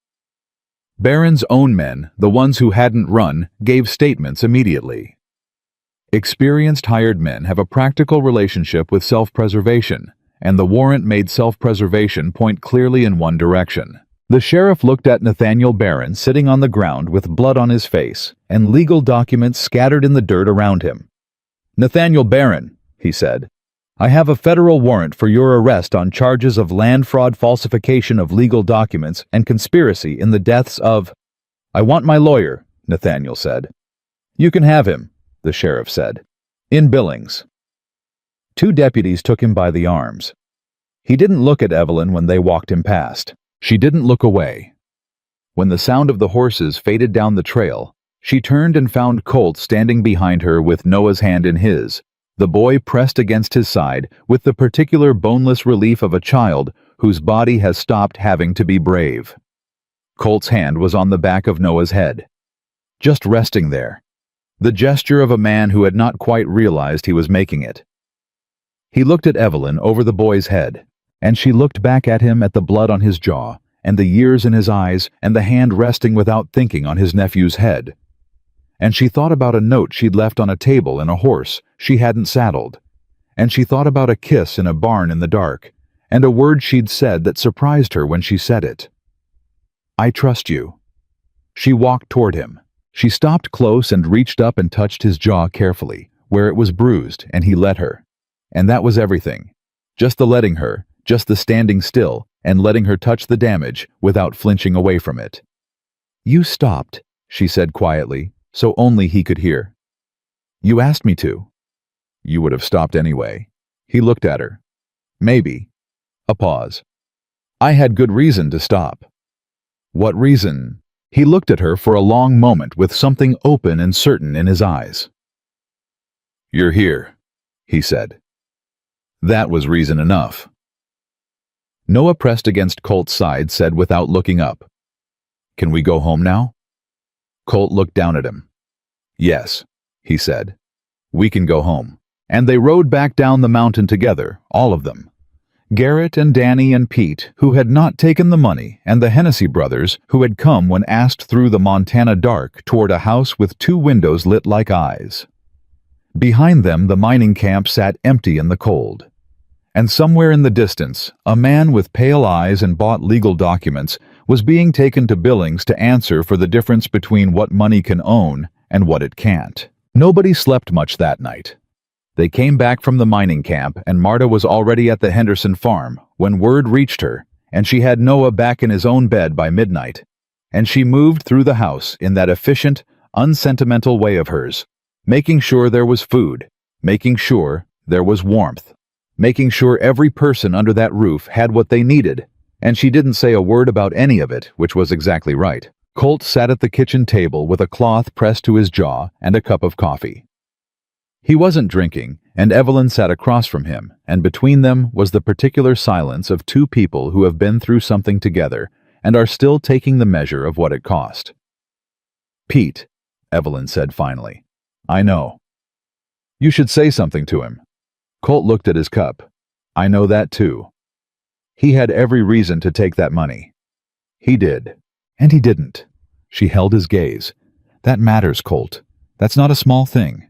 Barron's own men, the ones who hadn't run, gave statements immediately. Experienced hired men have a practical relationship with self-preservation, and the warrant made self-preservation point clearly in one direction. The sheriff looked at Nathaniel Barron sitting on the ground with blood on his face and legal documents scattered in the dirt around him. Nathaniel Barron, he said, I have a federal warrant for your arrest on charges of land fraud, falsification of legal documents, and conspiracy in the deaths of... I want my lawyer, Nathaniel said. You can have him, the sheriff said. In Billings. 2 deputies took him by the arms. He didn't look at Evelyn when they walked him past. She didn't look away. When the sound of the horses faded down the trail, she turned and found Colt standing behind her with Noah's hand in his, the boy pressed against his side with the particular boneless relief of a child whose body has stopped having to be brave. Colt's hand was on the back of Noah's head, just resting there, the gesture of a man who had not quite realized he was making it. He looked at Evelyn over the boy's head, and she looked back at him at the blood on his jaw, and the years in his eyes, and the hand resting without thinking on his nephew's head. And she thought about a note she'd left on a table and a horse she hadn't saddled. And she thought about a kiss in a barn in the dark, and a word she'd said that surprised her when she said it. I trust you. She walked toward him. She stopped close and reached up and touched his jaw carefully, where it was bruised, and he let her. And that was everything. Just the letting her, just the standing still, and letting her touch the damage without flinching away from it. You stopped, she said quietly, so only he could hear. You asked me to. You would have stopped anyway. He looked at her. Maybe. A pause. I had good reason to stop. What reason? He looked at her for a long moment with something open and certain in his eyes. "You're here," he said. That was reason enough. Noah pressed against Colt's side, said without looking up, "Can we go home now?" Colt looked down at him. "Yes," he said. "We can go home." And they rode back down the mountain together, all of them. Garrett and Danny and Pete, who had not taken the money, and the Hennessy brothers, who had come when asked through the Montana dark toward a house with 2 windows lit like eyes. Behind them, the mining camp sat empty in the cold. And somewhere in the distance, a man with pale eyes and bought legal documents was being taken to Billings to answer for the difference between what money can own and what it can't. Nobody slept much that night. They came back from the mining camp, and Marta was already at the Henderson farm when word reached her, and she had Noah back in his own bed by midnight. And she moved through the house in that efficient, unsentimental way of hers, making sure there was food, making sure there was warmth, making sure every person under that roof had what they needed, and she didn't say a word about any of it, which was exactly right. Colt sat at the kitchen table with a cloth pressed to his jaw and a cup of coffee. He wasn't drinking, and Evelyn sat across from him, and between them was the particular silence of 2 people who have been through something together and are still taking the measure of what it cost. "Pete," Evelyn said finally, "I know. You should say something to him." Colt looked at his cup. "I know that too. He had every reason to take that money. He did. And he didn't." She held his gaze. "That matters, Colt. That's not a small thing."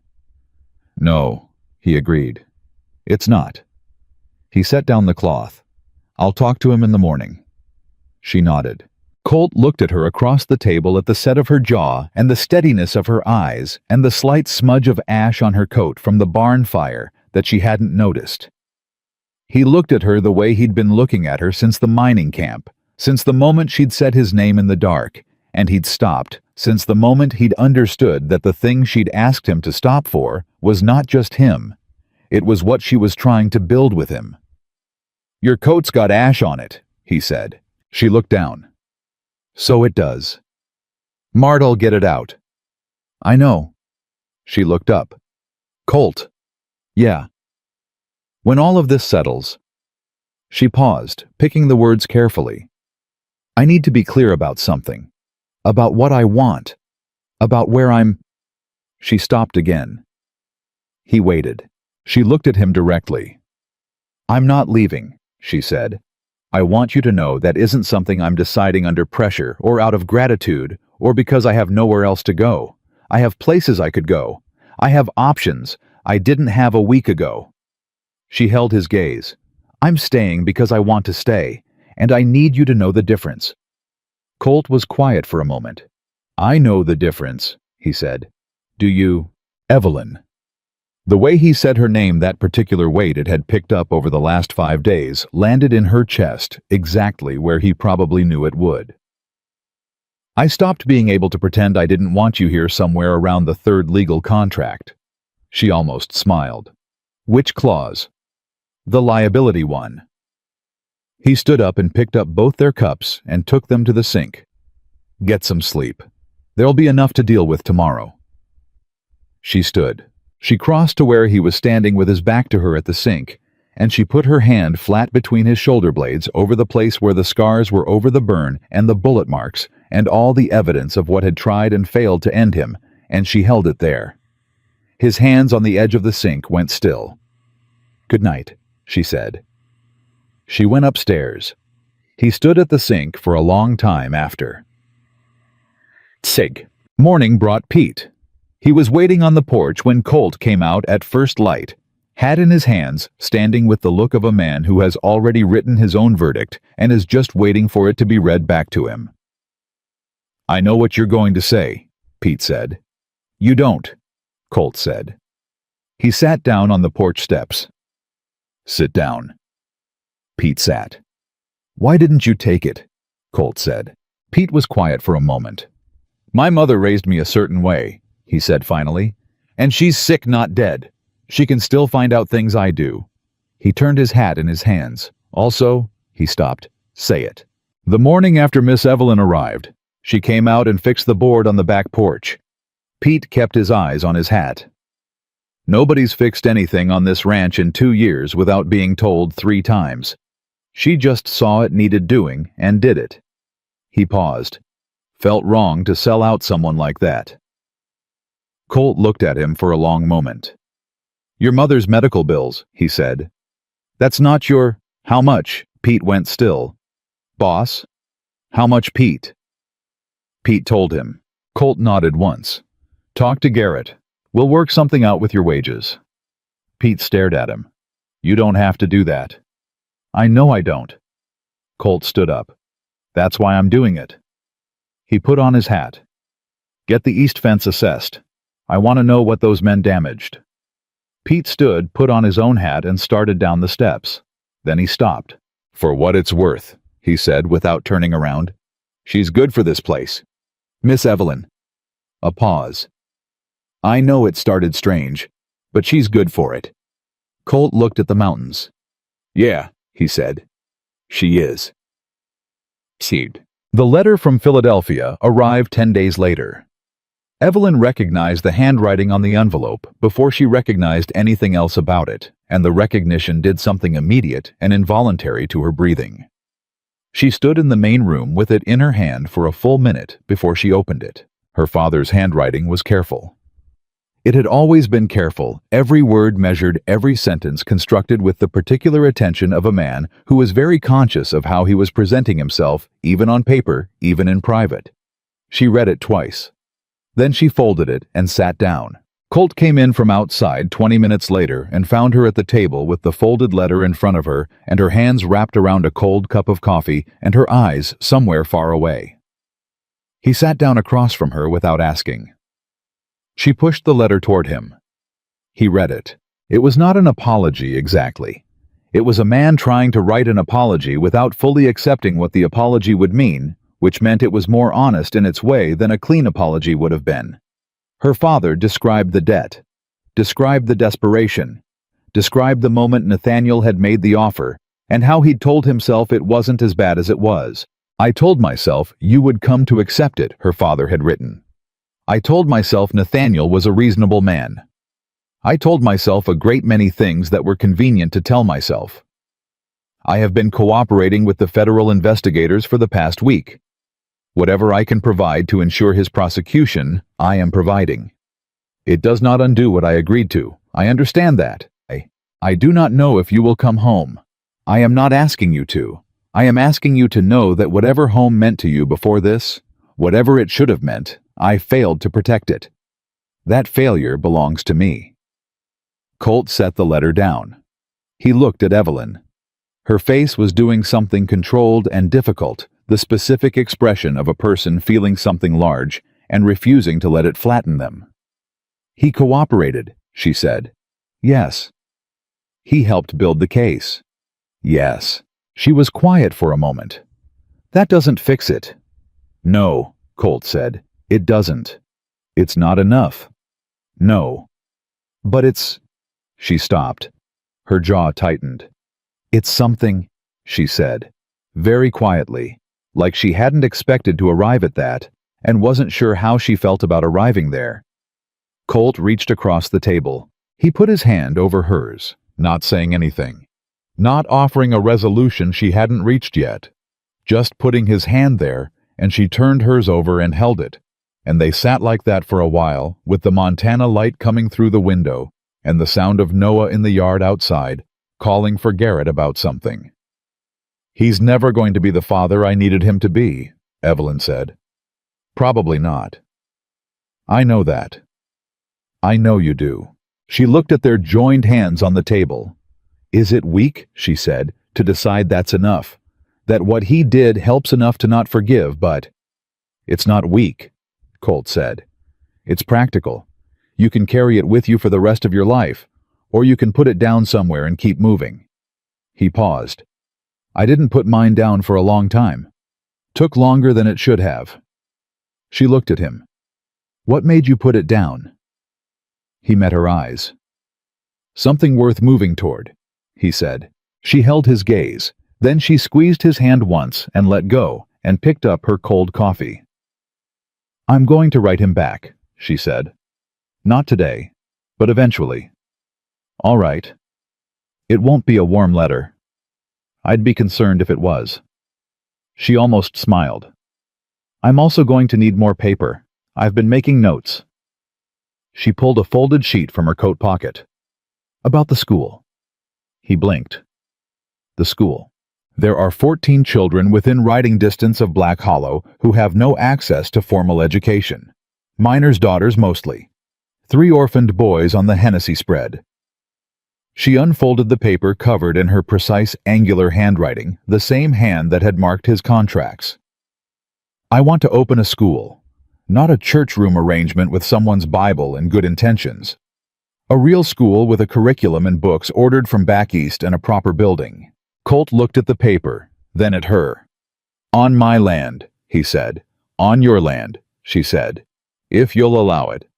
"No," he agreed. "It's not." He set down the cloth. "I'll talk to him in the morning." She nodded. Colt looked at her across the table at the set of her jaw and the steadiness of her eyes and the slight smudge of ash on her coat from the barn fire that she hadn't noticed. He looked at her the way he'd been looking at her since the mining camp, since the moment she'd said his name in the dark, and he'd stopped, since the moment he'd understood that the thing she'd asked him to stop for was not just him. It was what she was trying to build with him. "Your coat's got ash on it," he said. She looked down. "So it does. Mart'll get it out." "I know." She looked up. "Colt." "Yeah." "When all of this settles." She paused, picking the words carefully. "I need to be clear about something. About what I want. About where I'm—" She stopped again. He waited. She looked at him directly. "I'm not leaving," she said. "I want you to know that isn't something I'm deciding under pressure or out of gratitude or because I have nowhere else to go. I have places I could go. I have options I didn't have a week ago." She held his gaze. "I'm staying because I want to stay, and I need you to know the difference." Colt was quiet for a moment. "I know the difference," he said. "Do you?" "Evelyn." The way he said her name, that particular weight it had picked up over the last 5 days, landed in her chest exactly where he probably knew it would. "I stopped being able to pretend I didn't want you here somewhere around the 3rd legal contract." She almost smiled. "Which clause?" "The liability one." He stood up and picked up both their cups and took them to the sink. "Get some sleep. There'll be enough to deal with tomorrow." She stood. She crossed to where he was standing with his back to her at the sink, and she put her hand flat between his shoulder blades over the place where the scars were over the burn and the bullet marks and all the evidence of what had tried and failed to end him, and she held it there. His hands on the edge of the sink went still. "Good night," she said. She went upstairs. He stood at the sink for a long time after. Sig. Morning brought Pete. He was waiting on the porch when Colt came out at first light, hat in his hands, standing with the look of a man who has already written his own verdict and is just waiting for it to be read back to him. "I know what you're going to say," Pete said. "You don't," Colt said. He sat down on the porch steps. "Sit down." Pete sat. "Why didn't you take it?" Colt said. Pete was quiet for a moment. "My mother raised me a certain way," he said finally, "and she's sick, not dead. She can still find out things I do." He turned his hat in his hands. "Also," he stopped, "say it." The morning after Miss Evelyn arrived, She came out and fixed the board on the back porch. Pete kept his eyes on his hat. Nobody's fixed anything on this ranch in 2 years without being told 3 times. She just saw it needed doing and did it. He paused. Felt wrong to sell out someone like that. Colt looked at him for a long moment. Your mother's medical bills, he said. That's not your... How much? Pete went still. Boss? How much, Pete? Pete told him. Colt nodded once. Talk to Garrett. We'll work something out with your wages. Pete stared at him. You don't have to do that. I know I don't. Colt stood up. That's why I'm doing it. He put on his hat. Get the east fence assessed. I want to know what those men damaged. Pete stood, put on his own hat, and started down the steps. Then he stopped. For what it's worth, he said without turning around. She's good for this place. Miss Evelyn. A pause. I know it started strange, but she's good for it. Colt looked at the mountains. Yeah, he said. She is. Seed. The letter from Philadelphia arrived 10 days later. Evelyn recognized the handwriting on the envelope before she recognized anything else about it, and the recognition did something immediate and involuntary to her breathing. She stood in the main room with it in her hand for a full minute before she opened it. Her father's handwriting was careful. It had always been careful, every word measured, every sentence constructed with the particular attention of a man who was very conscious of how he was presenting himself, even on paper, even in private. She read it twice. Then she folded it and sat down. Colt came in from outside 20 minutes later and found her at the table with the folded letter in front of her and her hands wrapped around a cold cup of coffee and her eyes somewhere far away. He sat down across from her without asking. She pushed the letter toward him. He read it. It was not an apology exactly. It was a man trying to write an apology without fully accepting what the apology would mean, which meant it was more honest in its way than a clean apology would have been. Her father described the debt, described the desperation, described the moment Nathaniel had made the offer, and how he'd told himself it wasn't as bad as it was. I told myself you would come to accept it, her father had written. I told myself Nathaniel was a reasonable man. I told myself a great many things that were convenient to tell myself. I have been cooperating with the federal investigators for the past week. Whatever I can provide to ensure his prosecution, I am providing. It does not undo what I agreed to. I understand that. I do not know if you will come home. I am not asking you to. I am asking you to know that whatever home meant to you before this, whatever it should have meant, I failed to protect it. That failure belongs to me. Colt set the letter down. He looked at Evelyn. Her face was doing something controlled and difficult, the specific expression of a person feeling something large and refusing to let it flatten them. He cooperated, she said. Yes. He helped build the case. Yes. She was quiet for a moment. That doesn't fix it. No, Colt said. It doesn't. It's not enough. No. But it's... She stopped. Her jaw tightened. It's something, she said, very quietly, like she hadn't expected to arrive at that, and wasn't sure how she felt about arriving there. Colt reached across the table. He put his hand over hers, not saying anything, not offering a resolution she hadn't reached yet, just putting his hand there, and she turned hers over and held it, and they sat like that for a while, with the Montana light coming through the window, and the sound of Noah in the yard outside, calling for Garrett about something. He's never going to be the father I needed him to be, Evelyn said. Probably not. I know that. I know you do. She looked at their joined hands on the table. Is it weak, she said, to decide that's enough? That what he did helps enough to not forgive, but... It's not weak, Colt said. It's practical. You can carry it with you for the rest of your life, or you can put it down somewhere and keep moving. He paused. I didn't put mine down for a long time. Took longer than it should have. She looked at him. What made you put it down? He met her eyes. Something worth moving toward, he said. She held his gaze. Then she squeezed his hand once and let go, and picked up her cold coffee. I'm going to write him back, she said. Not today, but eventually. All right. It won't be a warm letter. I'd be concerned if it was. She almost smiled. I'm also going to need more paper. I've been making notes. She pulled a folded sheet from her coat pocket. About the school. He blinked. The school. There are 14 children within riding distance of Black Hollow who have no access to formal education. Miners' daughters mostly. 3 orphaned boys on the Hennessy spread. She unfolded the paper covered in her precise angular handwriting, the same hand that had marked his contracts. I want to open a school, not a church room arrangement with someone's Bible and good intentions. A real school with a curriculum and books ordered from back east and a proper building. Colt looked at the paper, then at her. On my land, he said. On your land, she said. If you'll allow it.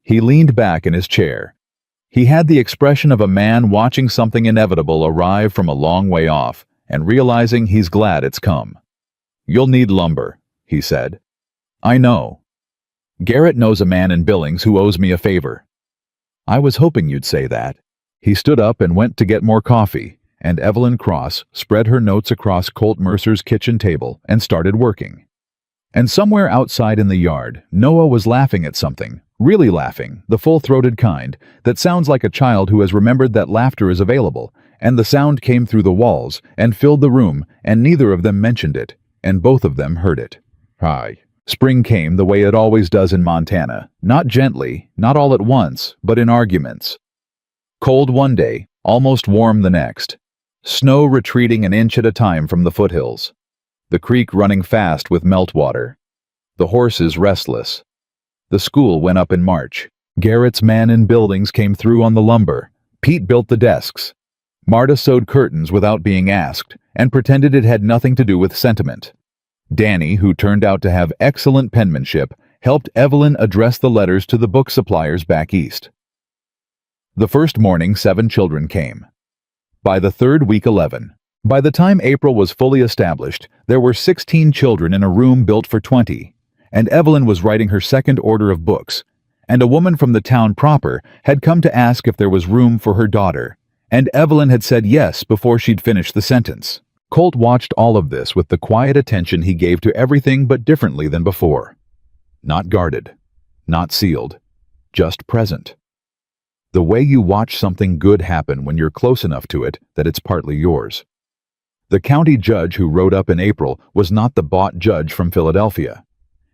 He leaned back in his chair. He had the expression of a man watching something inevitable arrive from a long way off and realizing he's glad it's come. You'll need lumber, he said. I know. Garrett knows a man in Billings who owes me a favor. I was hoping you'd say that. He stood up and went to get more coffee, and Evelyn Cross spread her notes across Colt Mercer's kitchen table and started working. And somewhere outside in the yard, Noah was laughing at something, really laughing, the full-throated kind, that sounds like a child who has remembered that laughter is available, and the sound came through the walls and filled the room, and neither of them mentioned it, and both of them heard it. Hi. Spring came the way it always does in Montana, not gently, not all at once, but in arguments. Cold one day, almost warm the next. Snow retreating an inch at a time from the foothills. The creek running fast with meltwater. The horses restless. The school went up in March. Garrett's man in Buildings came through on the lumber. Pete built the desks. Marta sewed curtains without being asked, and pretended it had nothing to do with sentiment. Danny, who turned out to have excellent penmanship, helped Evelyn address the letters to the book suppliers back east. The first morning, 7 children came. By the third week, 11. By the time April was fully established, there were 16 children in a room built for 20, and Evelyn was writing her second order of books, and a woman from the town proper had come to ask if there was room for her daughter, and Evelyn had said yes before she'd finished the sentence. Colt watched all of this with the quiet attention he gave to everything but differently than before. Not guarded, not sealed, just present. The way you watch something good happen when you're close enough to it that it's partly yours. The county judge who rode up in April was not the bought judge from Philadelphia.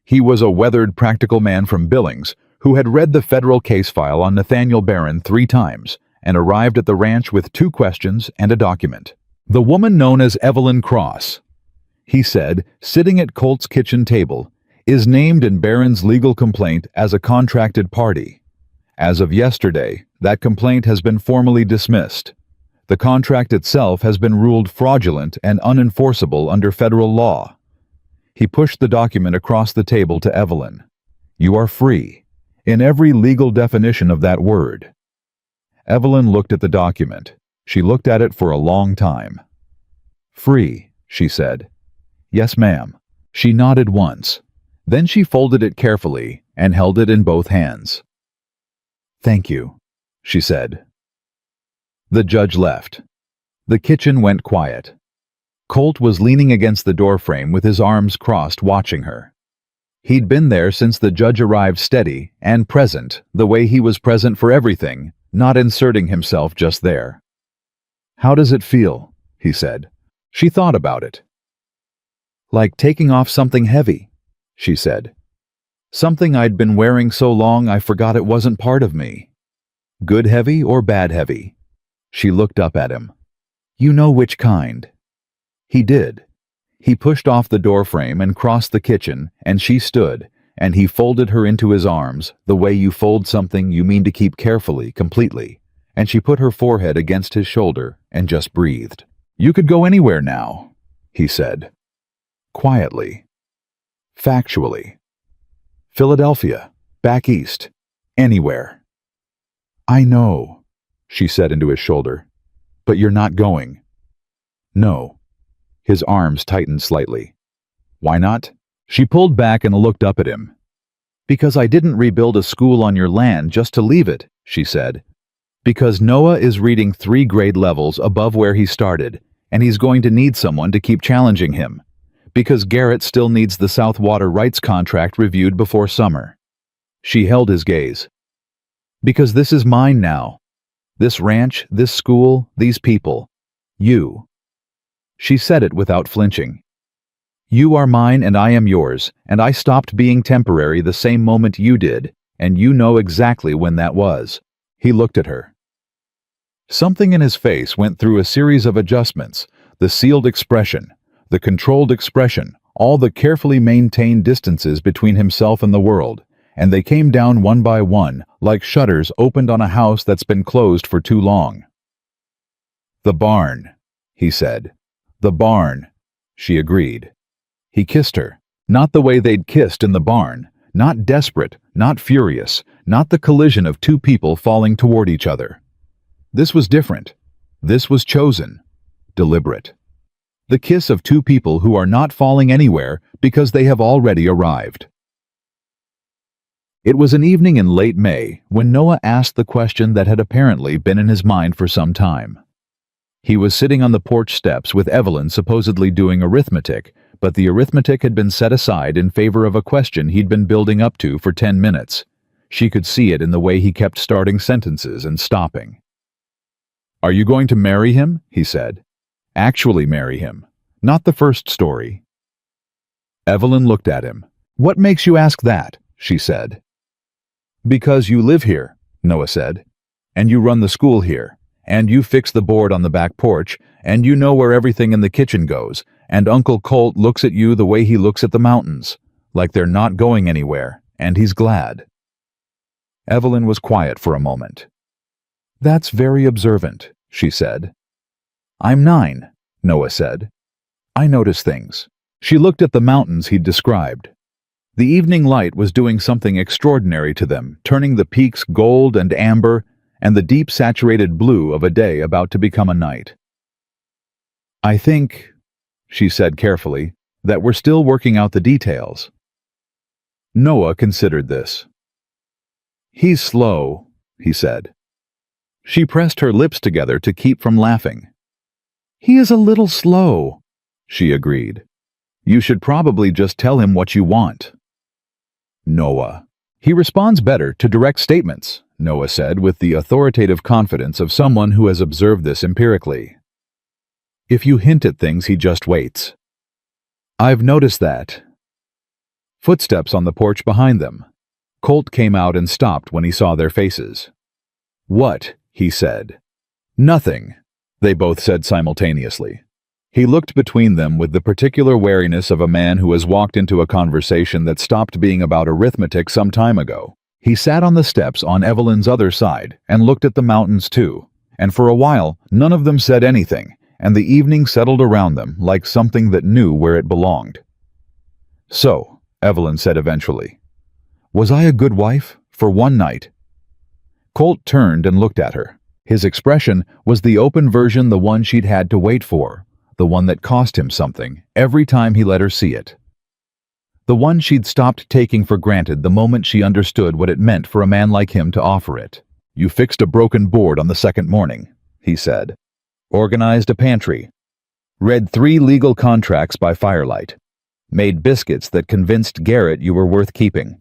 He was a weathered, practical man from Billings who had read the federal case file on Nathaniel Barron 3 times and arrived at the ranch with 2 questions and a document. The woman known as Evelyn Cross, he said, sitting at Colt's kitchen table, is named in Barron's legal complaint as a contracted party. As of yesterday, that complaint has been formally dismissed. The contract itself has been ruled fraudulent and unenforceable under federal law. He pushed the document across the table to Evelyn. You are free, in every legal definition of that word. Evelyn looked at the document. She looked at it for a long time. Free, she said. Yes, ma'am. She nodded once. Then she folded it carefully and held it in both hands. Thank you, she said. The judge left. The kitchen went quiet. Colt was leaning against the doorframe with his arms crossed, watching her. He'd been there since the judge arrived, steady and present, the way he was present for everything, not inserting himself just there. How does it feel? He said. She thought about it. Like taking off something heavy, she said. Something I'd been wearing so long I forgot it wasn't part of me. Good heavy or bad heavy? She looked up at him. You know which kind. He did. He pushed off the doorframe and crossed the kitchen, and she stood, and he folded her into his arms, the way you fold something you mean to keep carefully, completely, and she put her forehead against his shoulder and just breathed. You could go anywhere now, he said. Quietly. Factually. Philadelphia, back east, anywhere. I know, she said into his shoulder, but you're not going. No. His arms tightened slightly. Why not? She pulled back and looked up at him. Because I didn't rebuild a school on your land just to leave it, she said. Because Noah is reading 3 grade levels above where he started, and he's going to need someone to keep challenging him. Because Garrett still needs the South Water rights contract reviewed before summer. She held his gaze. Because this is mine now. This ranch, this school, these people. You. She said it without flinching. You are mine and I am yours, and I stopped being temporary the same moment you did, and you know exactly when that was. He looked at her. Something in his face went through a series of adjustments, the sealed expression, the controlled expression, all the carefully maintained distances between himself and the world, and they came down one by one, like shutters opened on a house that's been closed for too long. The barn, he said. The barn, she agreed. He kissed her, not the way they'd kissed in the barn, not desperate, not furious, not the collision of 2 people falling toward each other. This was different. This was chosen, deliberate. The kiss of 2 people who are not falling anywhere because they have already arrived. It was an evening in late May when Noah asked the question that had apparently been in his mind for some time. He was sitting on the porch steps with Evelyn supposedly doing arithmetic, but the arithmetic had been set aside in favor of a question he'd been building up to for 10 minutes. She could see it in the way he kept starting sentences and stopping. "Are you going to marry him?" he said. "Actually marry him, not the first story." Evelyn looked at him. "What makes you ask that?" she said. "Because you live here," Noah said, "and you run the school here, and you fix the board on the back porch, and you know where everything in the kitchen goes, and Uncle Colt looks at you the way he looks at the mountains, like they're not going anywhere, and he's glad." Evelyn was quiet for a moment. "That's very observant," she said. "I'm 9, Noah said. "I notice things." She looked at the mountains he'd described. The evening light was doing something extraordinary to them, turning the peaks gold and amber and the deep saturated blue of a day about to become a night. "I think," she said carefully, "that we're still working out the details." Noah considered this. "He's slow," he said. She pressed her lips together to keep from laughing. "He is a little slow," she agreed. "You should probably just tell him what you want." Noah. "He responds better to direct statements," Noah said with the authoritative confidence of someone who has observed this empirically. "If you hint at things, he just waits." "I've noticed that." Footsteps on the porch behind them. Colt came out and stopped when he saw their faces. "What?" he said. "Nothing," they both said simultaneously. He looked between them with the particular wariness of a man who has walked into a conversation that stopped being about arithmetic some time ago. He sat on the steps on Evelyn's other side and looked at the mountains too, and for a while none of them said anything, and the evening settled around them like something that knew where it belonged. "So," Evelyn said eventually, "was I a good wife for one night?" Colt turned and looked at her. His expression was the open version, the one she'd had to wait for, the one that cost him something every time he let her see it. The one she'd stopped taking for granted the moment she understood what it meant for a man like him to offer it. "You fixed a broken board on the second morning," he said. "Organized a pantry. Read 3 legal contracts by firelight. Made biscuits that convinced Garrett you were worth keeping.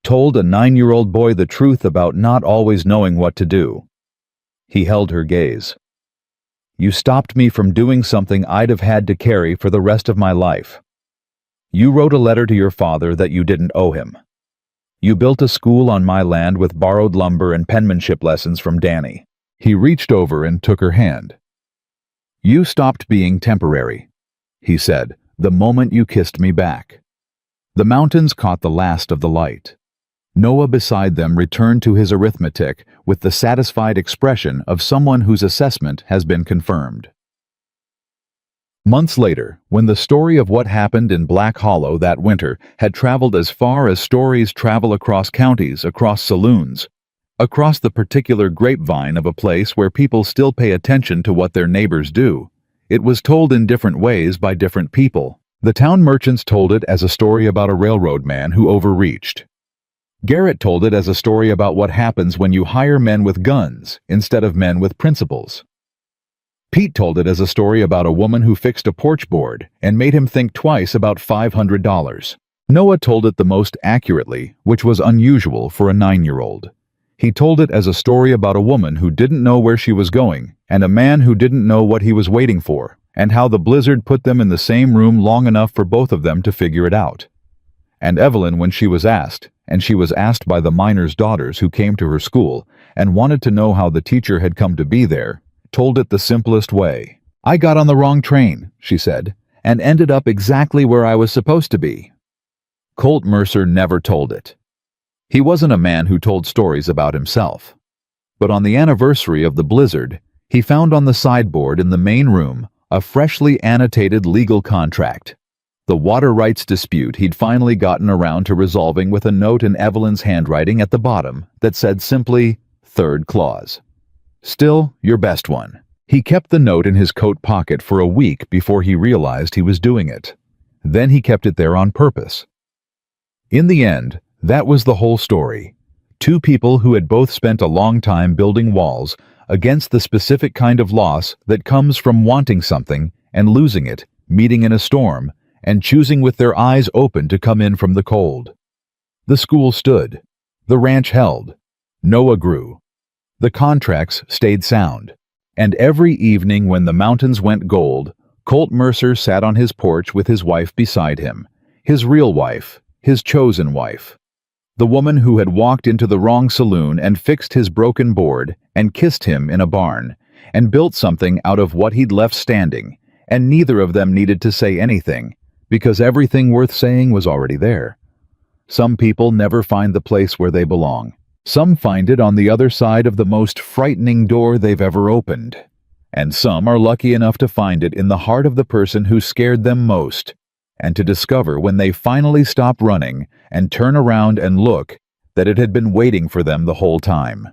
Told a 9-year-old boy the truth about not always knowing what to do." He held her gaze. "You stopped me from doing something I'd have had to carry for the rest of my life. You wrote a letter to your father that you didn't owe him. You built a school on my land with borrowed lumber and penmanship lessons from Danny." He reached over and took her hand. "You stopped being temporary," he said, "the moment you kissed me back." The mountains caught the last of the light. Noah beside them returned to his arithmetic with the satisfied expression of someone whose assessment has been confirmed. Months later, when the story of what happened in Black Hollow that winter had traveled as far as stories travel across counties, across saloons, across the particular grapevine of a place where people still pay attention to what their neighbors do, it was told in different ways by different people. The town merchants told it as a story about a railroad man who overreached. Garrett told it as a story about what happens when you hire men with guns instead of men with principles. Pete told it as a story about a woman who fixed a porch board and made him think twice about $500. Noah told it the most accurately, which was unusual for a 9-year-old. He told it as a story about a woman who didn't know where she was going and a man who didn't know what he was waiting for, and how the blizzard put them in the same room long enough for both of them to figure it out. And Evelyn, when she was asked, and she was asked by the miners' daughters who came to her school and wanted to know how the teacher had come to be there, told it the simplest way. "I got on the wrong train," she said, "and ended up exactly where I was supposed to be." Colt Mercer never told it. He wasn't a man who told stories about himself. But on the anniversary of the blizzard, he found on the sideboard in the main room a freshly annotated legal contract. The water rights dispute he'd finally gotten around to resolving with a note in Evelyn's handwriting at the bottom that said simply, "Third clause. Still your best one." He kept the note in his coat pocket for a week before he realized he was doing it. Then he kept it there on purpose. In the end, that was the whole story. Two people who had both spent a long time building walls against the specific kind of loss that comes from wanting something and losing it, meeting in a storm, and choosing with their eyes open to come in from the cold. The school stood. The ranch held. Noah grew. The contracts stayed sound. And every evening when the mountains went gold, Colt Mercer sat on his porch with his wife beside him, his real wife, his chosen wife. The woman who had walked into the wrong saloon and fixed his broken board and kissed him in a barn and built something out of what he'd left standing, and neither of them needed to say anything, because everything worth saying was already there. Some people never find the place where they belong. Some find it on the other side of the most frightening door they've ever opened. And some are lucky enough to find it in the heart of the person who scared them most, and to discover when they finally stop running and turn around and look that it had been waiting for them the whole time.